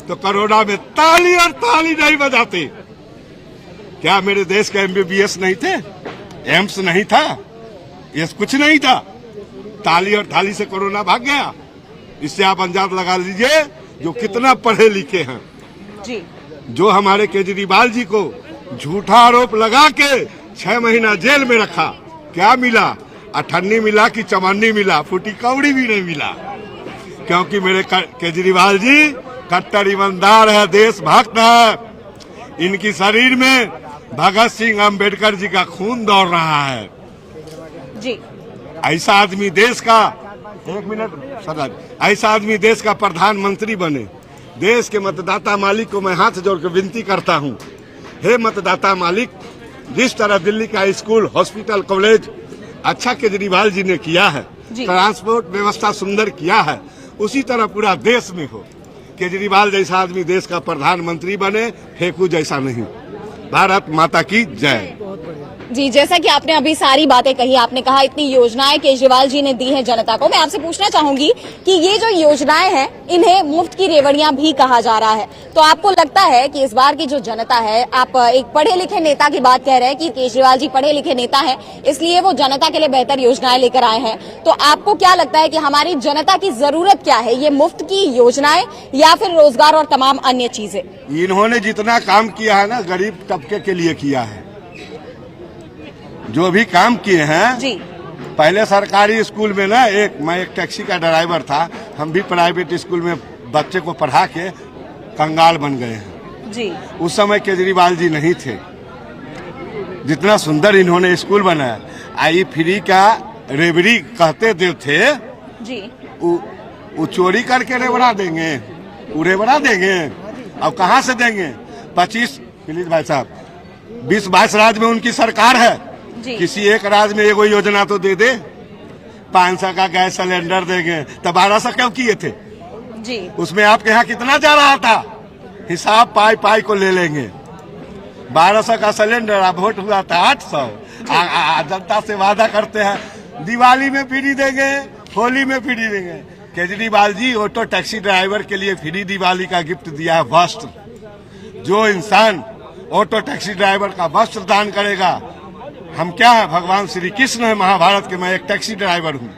तो कोरोना में ताली और ताली नहीं बजाते। क्या मेरे देश के MBBS नहीं थे? एम्स नहीं था? ये कुछ नहीं था। ताली और थाली से कोरोना भाग गया। इससे आप अंदाज लगा लीजिए जो कितना पढ़े लिखे हैं जी। जो हमारे केजरीवाल जी को झूठा आरोप लगा के 6 महीना जेल में रखा, क्या मिला? अठन्नी मिला कि चवन्नी मिला, फूटी कौड़ी भी नहीं मिला। क्योंकि मेरे केजरीवाल जी कट्टर ईमानदार है, देशभक्त है। इनकी शरीर में भगत सिंह अम्बेडकर जी का खून दौड़ रहा है जी। ऐसा आदमी देश का, एक मिनट सरदार, ऐसा आदमी देश का प्रधानमंत्री बने। देश के मतदाता मालिक को मैं हाथ जोड़कर विनती करता हूं, हे मतदाता मालिक, जिस तरह दिल्ली का स्कूल, हॉस्पिटल, कॉलेज अच्छा केजरीवाल जी ने किया है, ट्रांसपोर्ट व्यवस्था सुंदर किया है, उसी तरह पूरा देश में हो। केजरीवाल जैसा आदमी देश का प्रधानमंत्री बने, फेंकू जैसा नहीं। भारत माता की जय। जी, जैसा कि आपने अभी सारी बातें कही, आपने कहा इतनी योजनाएं केजरीवाल जी ने दी हैं जनता को। मैं आपसे पूछना चाहूंगी कि ये जो योजनाएं हैं, इन्हें मुफ्त की रेवड़ियां भी कहा जा रहा है, तो आपको लगता है कि इस बार की जो जनता है, आप एक पढ़े लिखे नेता की बात कह रहे हैं कि केजरीवाल जी पढ़े लिखे नेता हैं, इसलिए वो जनता के लिए बेहतर योजनाएं लेकर आए हैं, तो आपको क्या लगता है कि हमारी जनता की जरूरत क्या है? ये मुफ्त की योजनाएं या फिर रोजगार और तमाम अन्य चीजें? इन्होंने जितना काम किया है ना, गरीब तबके के लिए किया है। जो भी काम किए हैं जी। पहले सरकारी स्कूल में ना, मैं एक टैक्सी का ड्राइवर था, हम भी प्राइवेट स्कूल में बच्चे को पढ़ा के कंगाल बन गए हैं जी। उस समय केजरीवाल जी नहीं थे। जितना सुंदर इन्होंने स्कूल बनाया, आई फ्री का रेवड़ी कहते थे जी। वो चोरी करके रेवड़ा देंगे, वो रेवड़ा देंगे। अब कहाँ से देंगे? 25 प्लीज भाई साहब, 20-22 राज्य में उनकी सरकार है, किसी एक राज्य में एगो योजना तो दे दे। 500 का गैस सिलेंडर देंगे, तो 1200 क्यों किए थे जी? उसमें आपके यहाँ कितना जा रहा था? हिसाब पाई को ले लेंगे। 1200 का सिलेंडर, अब वोट हुआ था 800। जनता से वादा करते हैं दिवाली में फ्री देंगे, होली में फ्री देंगे। Kejriwal ji auto taxi driver के लिए फ्री दिवाली का गिफ्ट दिया है, वस्त्र। जो इंसान ऑटो टैक्सी ड्राइवर का वस्त्र दान करेगा, हम क्या है? भगवान श्री कृष्ण है महाभारत के। मैं एक टैक्सी ड्राइवर हूँ।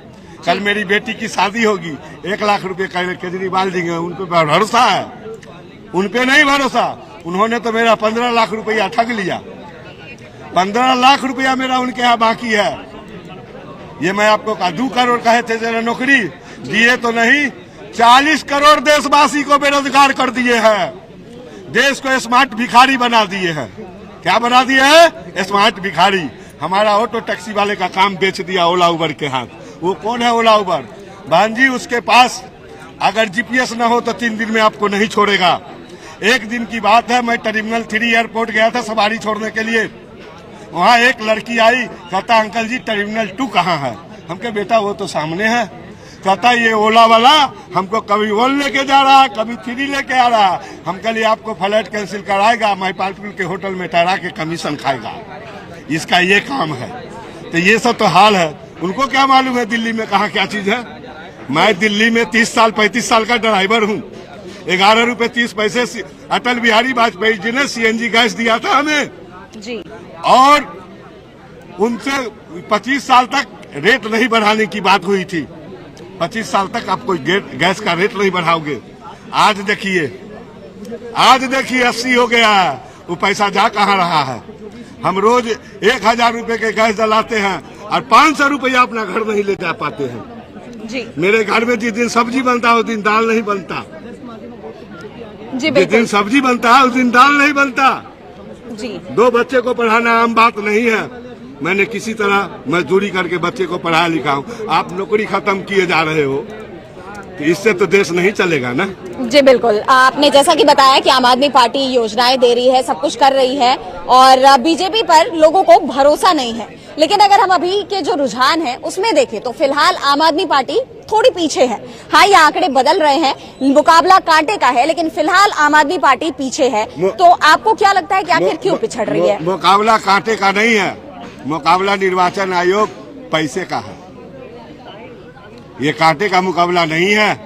कल मेरी बेटी की शादी होगी, 1 लाख रुपए केजरीवाल देंगे। उन पे भरोसा है? उन पे नहीं भरोसा। उन्होंने तो मेरा 15 लाख रुपया ठग लिया। 15 लाख रुपया मेरा उनके यहाँ बाकी है। ये मैं आपको कहा 2 करोड़ कहे थे जरा नौकरी, दिए तो नहीं। 40 करोड़ देशवासी को बेरोजगार कर दिए हैं। देश को स्मार्ट भिखारी बना दिए हैं। क्या बना दिया है? स्मार्ट भिखारी। हमारा ऑटो टैक्सी वाले का काम बेच दिया ओला उबर के हाथ। वो कौन है ओला उबर? बहन जी, उसके पास अगर जीपीएस न हो तो 3 दिन में आपको नहीं छोड़ेगा। एक दिन की बात है, मैं टर्मिनल 3 एयरपोर्ट गया था सवारी छोड़ने के लिए। वहाँ एक लड़की आई, कहता अंकल जी टर्मिनल 2 कहाँ है? हम कहे बेटा वो तो सामने है। कहता ये ओला वाला हमको कभी 1 लेके जा रहा है, कभी 3 लेके आ रहा है। हम कल आपको फ्लाइट कैंसिल कराएगा, महिपालपुर के होटल में ठहरा के कमीशन खाएगा। इसका ये काम है। तो ये सब तो हाल है। उनको क्या मालूम है दिल्ली में कहाँ क्या चीज है? मैं दिल्ली में 30 साल 35 साल का ड्राइवर हूँ। 11 रुपए 30 पैसे अटल बिहारी वाजपेयी जी ने CNG गैस दिया था हमें जी। और उनसे 25 साल तक रेट नहीं बढ़ाने की बात हुई थी। 25 साल तक आप कोई गैस का रेट नहीं बढ़ाओगे। आज देखिए 80 हो गया है। वो पैसा जा कहाँ रहा है? हम रोज 1000 रुपए के गैस जलाते हैं और 500 रुपया अपना घर नहीं ले जा पाते हैं जी। मेरे घर में जिस दिन सब्जी बनता है उस दिन दाल नहीं बनता जी जिस दिन सब्जी बनता है उस दिन दाल नहीं बनता। जी 2 बच्चे को पढ़ाना आम बात नहीं है। मैंने किसी तरह मजदूरी करके बच्चे को पढ़ाया लिखा हूँ। आप नौकरी खत्म किए जा रहे हो, तो इससे तो देश नहीं चलेगा ना। जी बिल्कुल, आपने जैसा कि बताया कि आम आदमी पार्टी योजनाएं दे रही है, सब कुछ कर रही है और बीजेपी पर लोगों को भरोसा नहीं है। लेकिन अगर हम अभी के जो रुझान है उसमें देखें तो फिलहाल आम आदमी पार्टी थोड़ी पीछे है। हाँ, ये आंकड़े बदल रहे हैं, मुकाबला कांटे का है, लेकिन फिलहाल आम आदमी पार्टी पीछे है। तो आपको क्या लगता है कि आखिर क्यों पिछड़ रही है? मुकाबला कांटे का नहीं है, मुकाबला निर्वाचन आयोग पैसे का है। ये कांटे का मुकाबला नहीं है।